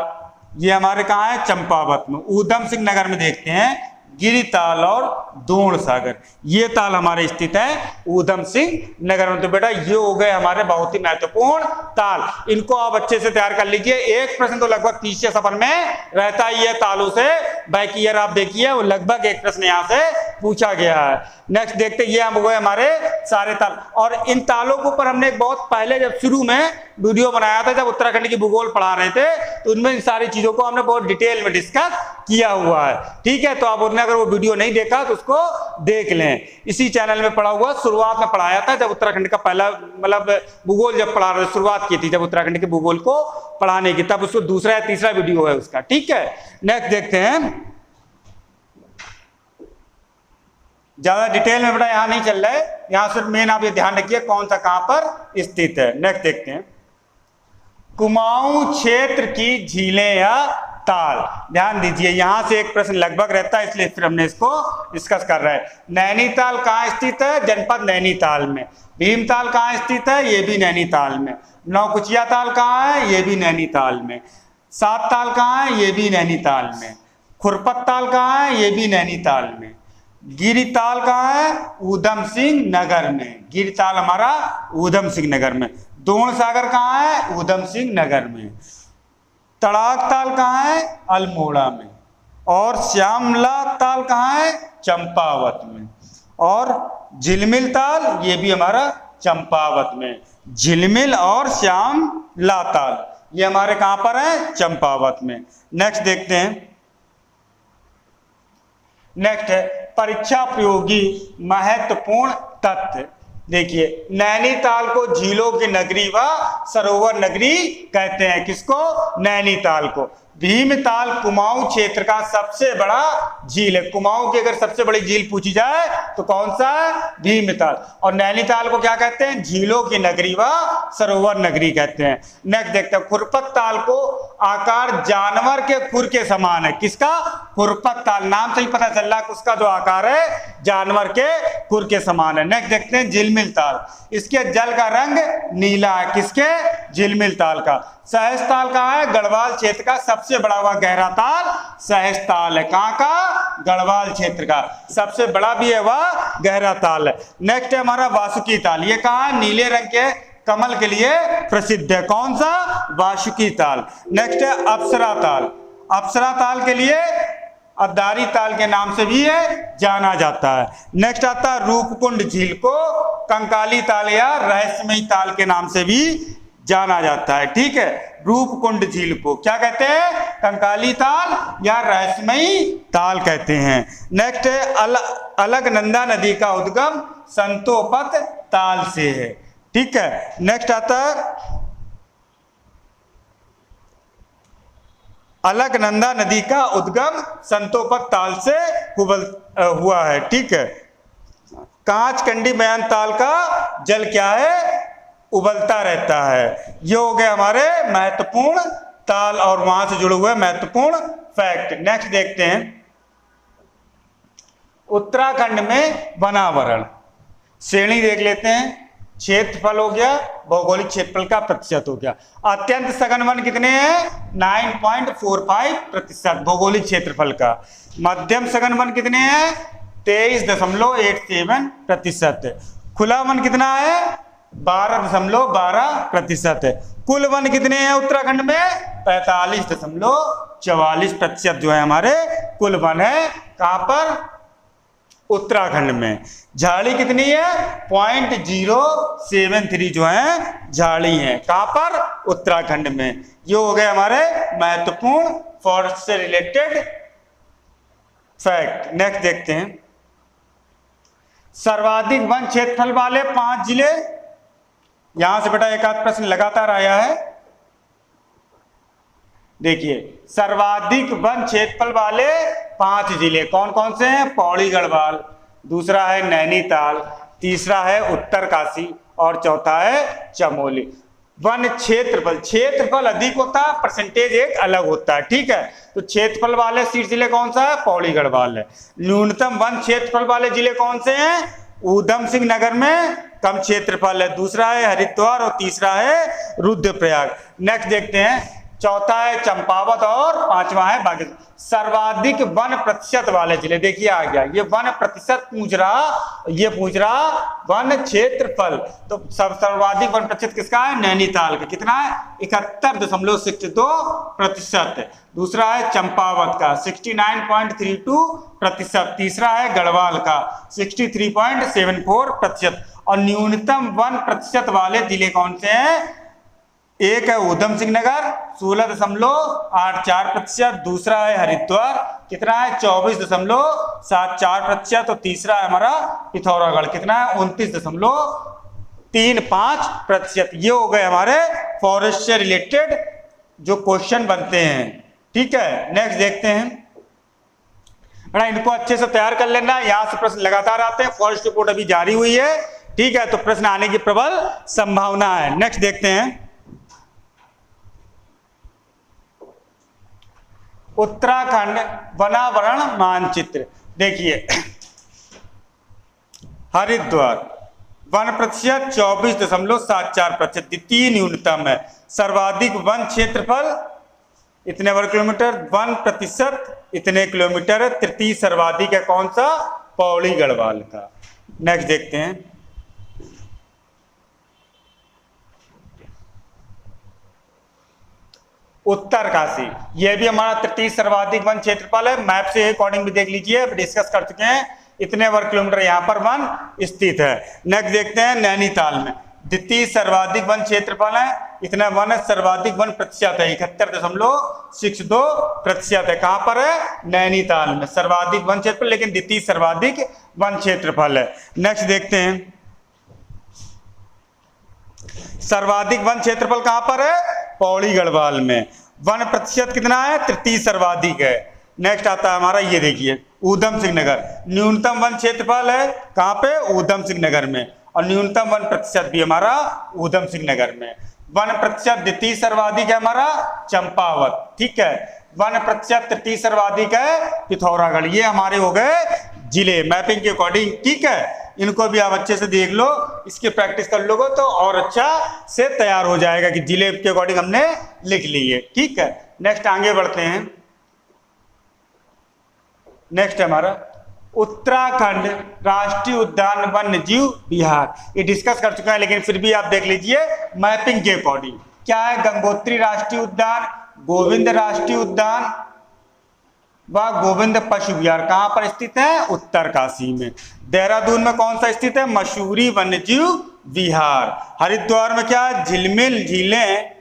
ये हमारे कहाँ है, चंपावत में। ऊधम सिंह नगर में देखते हैं गिरिताल और दोण सागर। ये ताल हमारे स्थित है ऊधम सिंह नगर में। तो बेटा ये हो गए हमारे बहुत ही महत्वपूर्ण ताल। इनको आप अच्छे से तैयार कर लीजिए। एक प्रश्न तो लगभग 30 के सफर में रहता ही है तालों से। बैक ईयर आप देखिए, वो लगभग एक प्रश्न यहाँ से पूछा गया है। नेक्स्ट देखते, ये हम हुए हमारे सारे ताल। और इन तालों के ऊपर हमने एक बहुत पहले जब शुरू में वीडियो बनाया था, जब उत्तराखंड की भूगोल पढ़ा रहे थे, तो उनमें इन सारी चीजों को हमने बहुत डिटेल में डिस्कस किया हुआ है। ठीक है, तो आप उन्होंने अगर वो वीडियो नहीं देखा तो उसको देख लें। इसी चैनल में पढ़ा हुआ, शुरुआत में पढ़ाया था जब उत्तराखंड का पहला मतलब भूगोल जब पढ़ा रहे, शुरुआत की थी जब उत्तराखंड के भूगोल को पढ़ाने की, तब उसको दूसरा या तीसरा वीडियो है उसका। ठीक है, नेक्स्ट देखते हैं। ज्यादा डिटेल में बेटा यहां नहीं चल रहा है, यहां सिर्फ मेन आप ये ध्यान रखिए कौन सा कहां पर स्थित है। नेक्स्ट देखते हैं कुमाऊं क्षेत्र की झीलें या ताल। ध्यान दीजिए, यहां से एक प्रश्न लगभग रहता है, इसलिए फिर हमने इसको डिस्कस कर रहे हैं। नैनीताल कहाँ स्थित है, जनपद नैनीताल में। भीमताल कहाँ स्थित है, ये भी नैनीताल में। नौकुचिया ताल कहाँ है, ये भी नैनीताल में। सात ताल कहाँ है, ये भी नैनीताल में। खुरपत ताल कहाँ है, ये भी नैनीताल में। गिरिताल कहाँ है, ऊधम सिंह नगर में। गिरिताल हमारा ऊधम सिंह नगर में। दोण सागर कहाँ है, ऊधम सिंह नगर में। तड़ाग ताल कहाँ है, अल्मोड़ा में। और श्यामला ताल कहाँ है, चंपावत में। और झिलमिल ताल, ये भी हमारा चंपावत में। झिलमिल और श्यामला ताल ये हमारे कहाँ पर है, चंपावत में। नेक्स्ट देखते हैं। नेक्स्ट है परीक्षा उपयोगी महत्वपूर्ण तथ्य। देखिए, नैनीताल को झीलों की नगरी व सरोवर नगरी कहते हैं। किसको, नैनीताल को। भीमताल कुमाऊं क्षेत्र का सबसे बड़ा झील है। कुमाऊं की अगर सबसे बड़ी झील पूछी जाए तो कौन सा है, भीमताल। और नैनीताल को क्या कहते हैं, झीलों की नगरी व सरोवर नगरी कहते हैं। नेक्स्ट देखते हैं, खुरपत ताल को आकार जानवर के खुर के समान है। किसका, खुरपत ताल। नाम से ही पता चल रहा है उसका जो आकार है जानवर के खुर के समान है। नेक्स्ट देखते हैं झिलमिल ताल। इसके जल का रंग नीला है। किसके, झिलमिल ताल का। सहेश ताल कहाँ है, गढ़वाल क्षेत्र का सबसे बड़ा हुआ गहरा ताल सहेश ताल है। कहाँ का, गढ़वाल क्षेत्र का सबसे बड़ा भी है वह गहरा ताल है। नेक्स्ट है हमारा वासुकी ताल। ये कहाँ, नीले रंग के कमल के लिए प्रसिद्ध है। कौन सा, वासुकी ताल। नेक्स्ट है अप्सरा ताल। अप्सरा ताल के लिए अद्दारी ताल के नाम से भी ये जाना जाता है। नेक्स्ट आता है रूपकुंड झील को कंकाली ताल या रहस्यमयी ताल के नाम से भी जाना जाता है। ठीक है, रूपकुंड झील को क्या कहते हैं? कंकाली ताल या रहस्यमयी ताल कहते हैं। नेक्स्ट है अलकनंदा नदी का उद्गम संतोपत ताल से है। ठीक है, नेक्स्ट आता है अलकनंदा नदी का उद्गम संतोपत ताल से हुआ है। ठीक है, कांचकंडी बयान ताल का जल क्या है? उबलता रहता है। ये हो गए हमारे महत्वपूर्ण ताल और वहां से जुड़े हुए महत्वपूर्ण फैक्ट। नेक्स्ट देखते हैं उत्तराखंड में वनावरण श्रेणी देख लेते हैं। क्षेत्रफल हो गया, भौगोलिक क्षेत्रफल का प्रतिशत हो गया। अत्यंत सघन वन कितने हैं? 9.45% भौगोलिक क्षेत्रफल का। मध्यम सघन वन कितने हैं? 23.87%। खुला वन कितना है? 12.12% है। कुल वन कितने हैं उत्तराखंड में? 45.44% जो है हमारे कुल वन है। कहां पर? उत्तराखंड में। झाड़ी कितनी है? 0.073 जो है झाड़ी है। कहां पर? उत्तराखंड में। ये हो गए हमारे महत्वपूर्ण फॉरेस्ट से रिलेटेड फैक्ट। नेक्स्ट देखते हैं सर्वाधिक वन क्षेत्रफल वाले 5 जिले। यहां से बेटा एक आध प्रश्न लगातार आया है। देखिए सर्वाधिक वन क्षेत्रफल वाले 5 जिले कौन कौन से हैं? पौड़ी गढ़वाल, दूसरा है नैनीताल, तीसरा है उत्तरकाशी और चौथा है चमोली। वन क्षेत्रफल अधिक होता है, परसेंटेज एक अलग होता है। ठीक है, तो क्षेत्रफल वाले शीर्ष जिले कौन सा है? पौड़ी गढ़वाल है। न्यूनतम वन क्षेत्रफल वाले जिले कौन से हैं? ऊधम सिंह नगर में कम क्षेत्रफल है, दूसरा है हरिद्वार और तीसरा है रुद्रप्रयाग। नेक्स्ट देखते हैं चौथा है चंपावत और पांचवा है बागेश्वर। सर्वाधिक वन प्रतिशत वाले जिले देखिए आ गया, ये वन प्रतिशत पूछ रहा वन क्षेत्रफल। तो सर्वाधिक वन प्रतिशत किसका है? नैनीताल का। कितना है? 71.62%। दूसरा है चंपावत का 69.32%। तीसरा है गढ़वाल का 63.74%। और न्यूनतम वन प्रतिशत वाले जिले कौन से हैं? एक है ऊधम सिंह नगर 16.84%। दूसरा है हरिद्वार कितना है? 24.74%। और तीसरा है हमारा पिथौरागढ़ कितना है? 29.35%। ये हो गए हमारे फॉरेस्ट से रिलेटेड जो क्वेश्चन बनते हैं। ठीक है, नेक्स्ट देखते हैं बड़ा, इनको अच्छे से तैयार कर लेना। यहां से प्रश्न लगातार आते हैं। फॉरेस्ट रिपोर्ट अभी जारी हुई है। ठीक है, तो प्रश्न आने की प्रबल संभावना है। नेक्स्ट देखते हैं उत्तराखंड वनावरण मानचित्र। देखिए हरिद्वार वन प्रतिशत 24.74%, द्वितीय न्यूनतम है। सर्वाधिक वन क्षेत्रफल इतने वर्ग किलोमीटर, वन प्रतिशत इतने किलोमीटर है। तृतीय सर्वाधिक है कौन सा? पौड़ी गढ़वाल का। नेक्स्ट देखते हैं उत्तरकाशी, यह भी हमारा तृतीय सर्वाधिक वन क्षेत्रफल है। मैप से अकॉर्डिंग भी देख लीजिए, डिस्कस कर चुके हैं। इतने वर्ग किलोमीटर यहाँ पर वन स्थित है। नेक्स्ट देखते हैं नैनीताल में द्वितीय सर्वाधिक वन क्षेत्रफल है। इतना वन है। सर्वाधिक वन प्रतिशत है 71.62% है। कहां पर है? नैनीताल में सर्वाधिक वन क्षेत्रफल, लेकिन द्वितीय सर्वाधिक वन क्षेत्रफल है। नेक्स्ट देखते हैं सर्वाधिक वन क्षेत्रफल कहां पर है? पौड़ी गढ़वाल में। वन प्रतिशत कितना है? तृतीय सर्वाधिक है। नेक्स्ट आता है हमारा, ये देखिए ऊधम सिंह नगर, न्यूनतम वन क्षेत्रफल है कहां पे? ऊधम सिंह नगर में। और न्यूनतम वन प्रतिशत भी हमारा ऊधम सिंह नगर में। वन प्रतिशत द्वितीय सर्वाधिक है हमारा चंपावत। ठीक है, वन प्रतिशत तृतीय सर्वाधिक है पिथौरागढ़। ये हमारे हो गए जिले मैपिंग के अकॉर्डिंग। ठीक है, इनको भी आप अच्छे से देख लो, इसकी प्रैक्टिस कर लोगे तो और अच्छा से तैयार हो जाएगा कि जिले के अकॉर्डिंग हमने लिख लिए। ठीक है, नेक्स्ट आगे बढ़ते हैं। नेक्स्ट हमारा उत्तराखंड राष्ट्रीय उद्यान वन्य जीव विहार। ये डिस्कस कर चुके हैं, लेकिन फिर भी आप देख लीजिए मैपिंग के अकॉर्डिंग क्या है। गंगोत्री राष्ट्रीय उद्यान, गोविंद राष्ट्रीय उद्यान, व गोविंद पशु विहार कहाँ पर स्थित है? उत्तरकाशी में। देहरादून में कौन सा स्थित है? मसूरी वन्यजीव विहार। हरिद्वार में क्या है? झिलमिल झीलें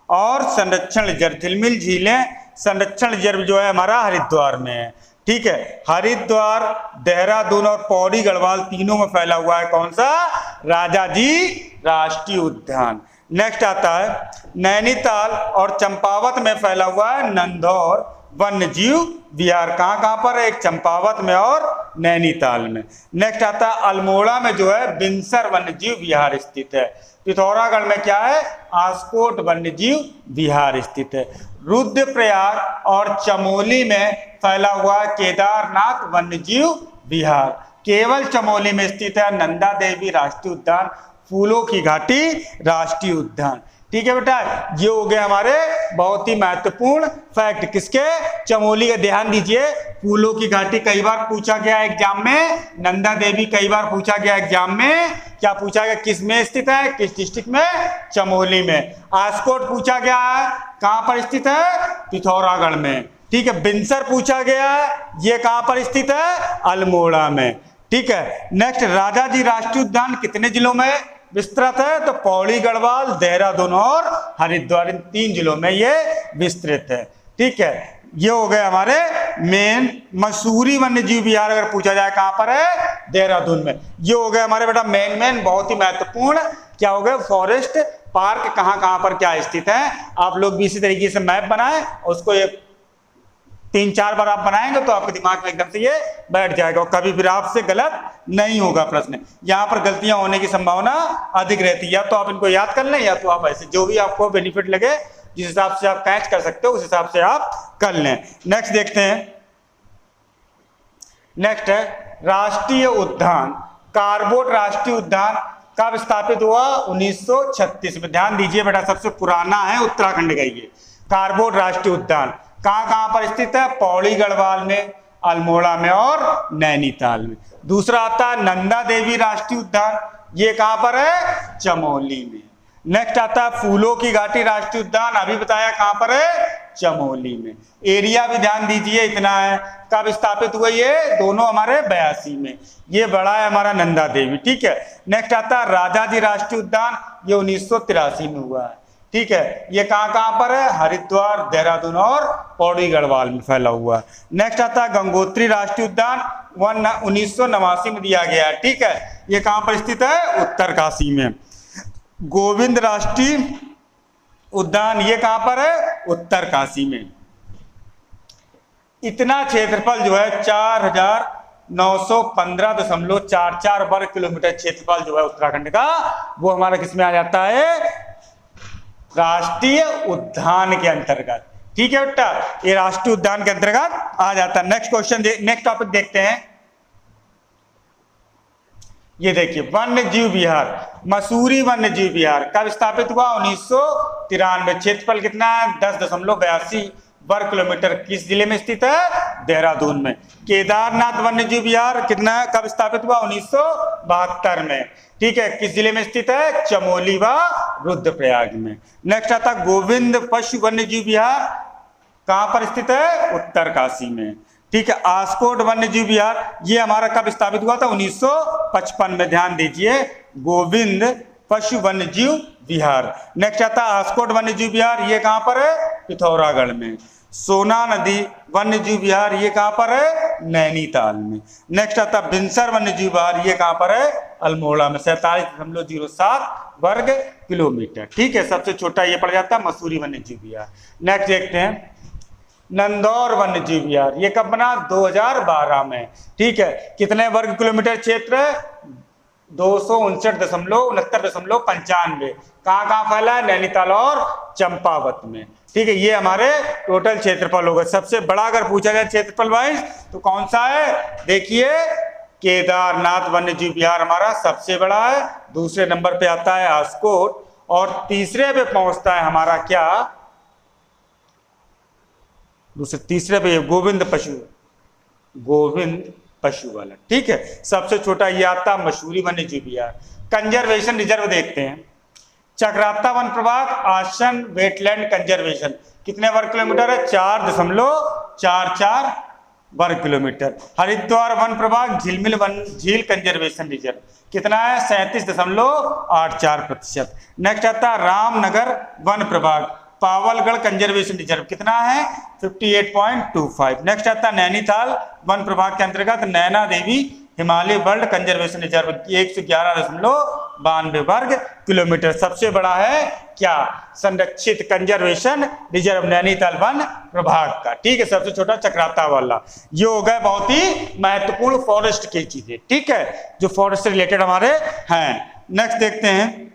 और संरक्षण रिजर्व, झिलमिल झीलें संरक्षण रिजर्व जो है हमारा हरिद्वार में है। ठीक है, हरिद्वार, देहरादून और पौड़ी गढ़वाल तीनों में फैला हुआ है कौन सा? राजाजी राष्ट्रीय उद्यान। नेक्स्ट आता है नैनीताल और चंपावत में फैला हुआ है नंदौर वन्यजीव विहार। कहाँ कहाँ पर है? एक चंपावत में और नैनीताल में। नेक्स्ट आता है अल्मोड़ा में जो है बिनसर वन्यजीव विहार स्थित है। पिथौरागढ़ में क्या है? आस्कोट वन्यजीव विहार स्थित है। रुद्रप्रयाग और चमोली में फैला हुआ केदारनाथ वन्यजीव विहार। केवल चमोली में स्थित है नंदा देवी राष्ट्रीय उद्यान, फूलों की घाटी राष्ट्रीय उद्यान। ठीक है बेटा, ये हो गए हमारे बहुत ही महत्वपूर्ण फैक्ट किसके? चमोली का। ध्यान दीजिए, फूलों की घाटी कई बार पूछा गया एग्जाम में, नंदा देवी कई बार पूछा गया एग्जाम में। क्या पूछा गया? किस में स्थित है? किस डिस्ट्रिक्ट में? चमोली में। आस्कोट पूछा गया है, कहां पर स्थित है? पिथौरागढ़ में। ठीक है, बिनसर पूछा गया है, ये कहां पर स्थित है? अल्मोड़ा में। ठीक है, नेक्स्ट राजाजी राष्ट्रीय उद्यान कितने जिलों में विस्तृत है? तो पौड़ी गढ़वाल, देहरादून और हरिद्वार, इन 3 जिलों में ये विस्तृत है। ठीक है, ये हो गए हमारे मेन। मसूरी वन्यजीव विहार अगर पूछा जाए कहां पर है? देहरादून में। ये हो गए हमारे बेटा मेन बहुत ही महत्वपूर्ण क्या हो गए? फॉरेस्ट पार्क कहां कहां पर क्या स्थित है। आप लोग भी इसी तरीके से मैप बनाएं, उसको एक 3-4 बार आप बनाएंगे तो आपके दिमाग में एकदम से ये बैठ जाएगा और कभी भी आपसे गलत नहीं होगा प्रश्न। यहाँ पर गलतियां होने की संभावना अधिक रहती है, या तो आप इनको याद कर लें या तो आप ऐसे जो भी आपको बेनिफिट लगे, जिस हिसाब से आप कैच कर सकते हो उस हिसाब से आप कर लें। नेक्स्ट देखते हैं। नेक्स्ट है राष्ट्रीय उद्यान। कारबोट राष्ट्रीय उद्यान कब स्थापित हुआ? 1936 में। ध्यान दीजिए बेटा, सबसे पुराना है उत्तराखंड का ये कारबोट राष्ट्रीय उद्यान। कहां कहां पर स्थित है? पौड़ी गढ़वाल में, अल्मोड़ा में और नैनीताल में। दूसरा आता है नंदा देवी राष्ट्रीय उद्यान, ये कहां पर है? चमोली में। नेक्स्ट आता है फूलों की घाटी राष्ट्रीय उद्यान, अभी बताया कहां पर है? चमोली में। एरिया भी ध्यान दीजिए इतना है। कब स्थापित हुए? ये दोनों हमारे 82 में। ये बड़ा है हमारा नंदा देवी। ठीक है, नेक्स्ट आता है राजाजी राष्ट्रीय उद्यान, ये 1983 में हुआ है। ठीक है, ये कहां कहां पर है? हरिद्वार, देहरादून और पौड़ी गढ़वाल में फैला हुआ है। नेक्स्ट आता है गंगोत्री राष्ट्रीय उद्यान, 1989 में दिया गया है। ठीक है, ये कहां पर स्थित है? उत्तरकाशी में। गोविंद राष्ट्रीय उद्यान, ये कहां पर है? उत्तरकाशी में। इतना क्षेत्रफल जो है 4915.44 वर्ग किलोमीटर क्षेत्रफल जो है उत्तराखंड का, वो हमारा किसमें आ जाता है? राष्ट्रीय उद्यान के अंतर्गत। ठीक है बेटा, ये राष्ट्रीय उद्यान के अंतर्गत आ जाता है। नेक्स्ट क्वेश्चन, नेक्स्ट टॉपिक देखते हैं। ये देखिए वन्य जीव विहार, मसूरी वन्य जीव विहार कब स्थापित हुआ? 1993। क्षेत्रफल कितना है? 10.82 वर्ग किलोमीटर। किस जिले में स्थित है? देहरादून में। केदारनाथ वन्य जीव विहार कितना है? कब स्थापित हुआ? 1972 में। ठीक है, किस जिले में स्थित है? चमोली व रुद्रप्रयाग में। नेक्स्ट आता गोविंद पशु वन्य जीव विहार, कहां पर स्थित है? उत्तरकाशी में। ठीक है, आस्कोट वन्य जीव विहार, ये हमारा कब स्थापित हुआ था? 1955 में। ध्यान दीजिए, गोविंद पशु वन्य जीव विहार। नेक्स्ट आता आस्कोट वन्य जीव विहार, ये कहां पर है? पिथौरागढ़ में। सोना नदी वन्य जीव विहार, ये कहां पर है? नैनीताल में। नेक्स्ट आता बिनसर वन्य जीव विहार, ये कहां पर है? अल्मोड़ा में। 47.07 वर्ग किलोमीटर। ठीक है, सबसे छोटा ये पड़ जाता है मसूरी वन्य जीव विहार। नेक्स्ट देखते हैं नंदौर वन्य जीव विहार, ये कब बना? 2012 में। ठीक है, कितने वर्ग किलोमीटर क्षेत्र है? 259.95। कहाँ कहाँ फैला है? नैनीताल और चंपावत में। ठीक है, ये हमारे टोटल क्षेत्रफल होगा। सबसे बड़ा अगर पूछा जाए क्षेत्रफल वाइज तो कौन सा है? देखिए केदारनाथ वन्य जीव विहार हमारा सबसे बड़ा है, दूसरे नंबर पे आता है आस्कोट और तीसरे पे पहुंचता है हमारा क्या? तीसरे पे गोविंद पशु वाला। ठीक है, सबसे छोटा ये आता मसूरी वन्य जीव विहार। कंजर्वेशन रिजर्व देखते हैं। चक्राता वन प्रभाग आसन वेटलैंड कंजर्वेशन कितने वर्ग किलोमीटर है? 4.44 वर्ग किलोमीटर। हरिद्वार वन प्रभाग झिलमिल वन झील कंजर्वेशन रिजर्व कितना है 37.84%। नेक्स्ट आता है रामनगर वन प्रभाग पावलगढ़ कंजर्वेशन रिजर्व कितना है 58.25। नेक्स्ट आता है नैनीताल वन प्रभाग के अंतर्गत Naina Devi Himalaya world conservation reserve 111.92 वर्ग किलोमीटर। सबसे बड़ा है क्या संरक्षित कंजर्वेशन रिजर्व नैनीताल वन प्रभाग का, ठीक है। सबसे छोटा चक्राता वाला। ये हो गए बहुत ही महत्वपूर्ण फॉरेस्ट की चीजें, ठीक है, जो फॉरेस्ट से रिलेटेड हमारे हैं। नेक्स्ट देखते हैं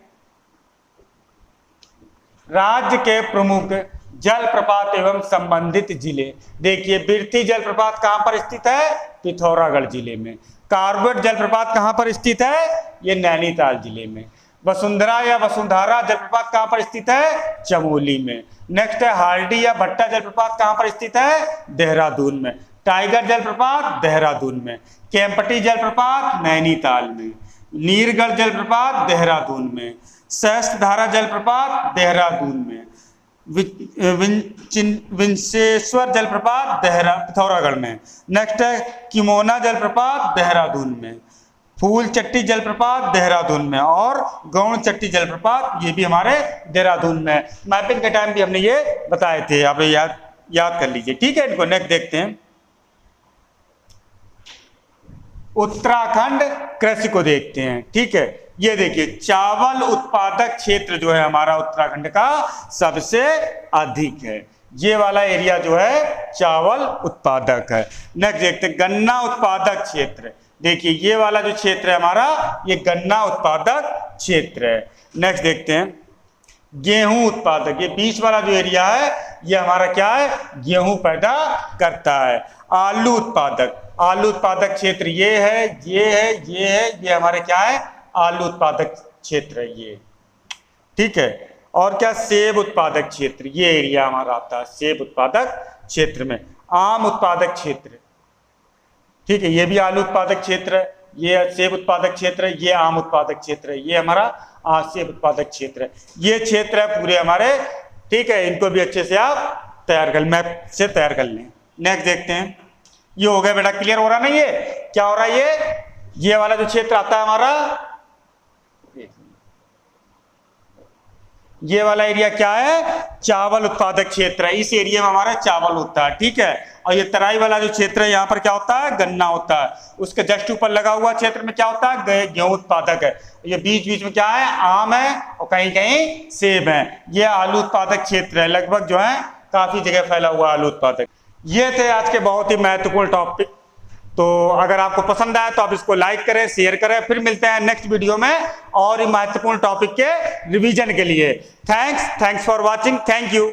राज्य के प्रमुख जलप्रपात एवं संबंधित जिले। देखिए बिरथी जलप्रपात कहां पर स्थित है पिथौरागढ़ जिले में। कार्बेट जलप्रपात कहां पर स्थित है ये नैनीताल जिले में। वसुंधरा या वसुंधरा जलप्रपात कहां पर स्थित है चमोली में। नेक्स्ट है हार्डी या भट्टा जलप्रपात कहां पर स्थित है देहरादून में। टाइगर जलप्रपात देहरादून में। केम्पटी जलप्रपात नैनीताल में। नीरगढ़ जलप्रपात देहरादून में। सहस्त्रधारा जलप्रपात देहरादून में। विंशेश्वर जलप्रपात पिथौरागढ़ में। नेक्स्ट है किमोना जलप्रपात देहरादून में। फूल चट्टी जलप्रपात देहरादून में और गौण चट्टी जलप्रपात ये भी हमारे देहरादून में। मैपिंग के टाइम भी हमने ये बताए थे, आप याद कर लीजिए, ठीक है। इनको नेक्स्ट देखते हैं उत्तराखंड कृषि को देखते हैं, ठीक है। ये देखिए चावल उत्पादक क्षेत्र जो है हमारा उत्तराखंड का सबसे अधिक है। ये वाला एरिया जो है चावल उत्पादक है। नेक्स्ट देखते हैं गन्ना उत्पादक क्षेत्र। देखिए ये वाला जो क्षेत्र है हमारा ये गन्ना उत्पादक क्षेत्र है। नेक्स्ट देखते हैं गेहूं उत्पादक। ये बीच वाला जो एरिया है ये हमारा क्या है गेहूं पैदा करता है। आलू उत्पादक क्षेत्र ये है, ये है, ये है, ये हमारे क्या है आलू उत्पादक क्षेत्र है ये, ठीक है। और क्या सेब उत्पादक क्षेत्र ये एरिया हमारा आता है सेब उत्पादक क्षेत्र में। आम उत्पादक क्षेत्र, ठीक है, ये भी आलू उत्पादक क्षेत्र है, ये सेब उत्पादक क्षेत्र है, ये आम उत्पादक क्षेत्र है, ये हमारा सेब उत्पादक क्षेत्र है। ये क्षेत्र है पूरे हमारे, ठीक है। इनको भी अच्छे से आप तैयार कर मैप से तैयार कर लें। नेक्स्ट देखते हैं ये हो गया बेटा, क्लियर हो रहा ना ये क्या हो रहा है। ये वाला जो क्षेत्र आता है हमारा ये वाला एरिया क्या है चावल उत्पादक क्षेत्र है। इस एरिया में हमारा चावल होता है, ठीक है। और ये तराई वाला जो क्षेत्र है यहाँ पर क्या होता है गन्ना होता है। उसके जस्ट ऊपर लगा हुआ क्षेत्र में क्या होता है गेहूं उत्पादक है। ये बीच बीच में क्या है आम है और कहीं कहीं सेब है। ये आलू उत्पादक क्षेत्र है, लगभग जो है काफी जगह फैला हुआ आलू उत्पादक। ये थे आज के बहुत ही महत्वपूर्ण टॉपिक। तो अगर आपको पसंद आया तो आप इसको लाइक करें, शेयर करें। फिर मिलते हैं नेक्स्ट वीडियो में और महत्वपूर्ण टॉपिक के रिवीजन के लिए। Thanks for watching, thank you.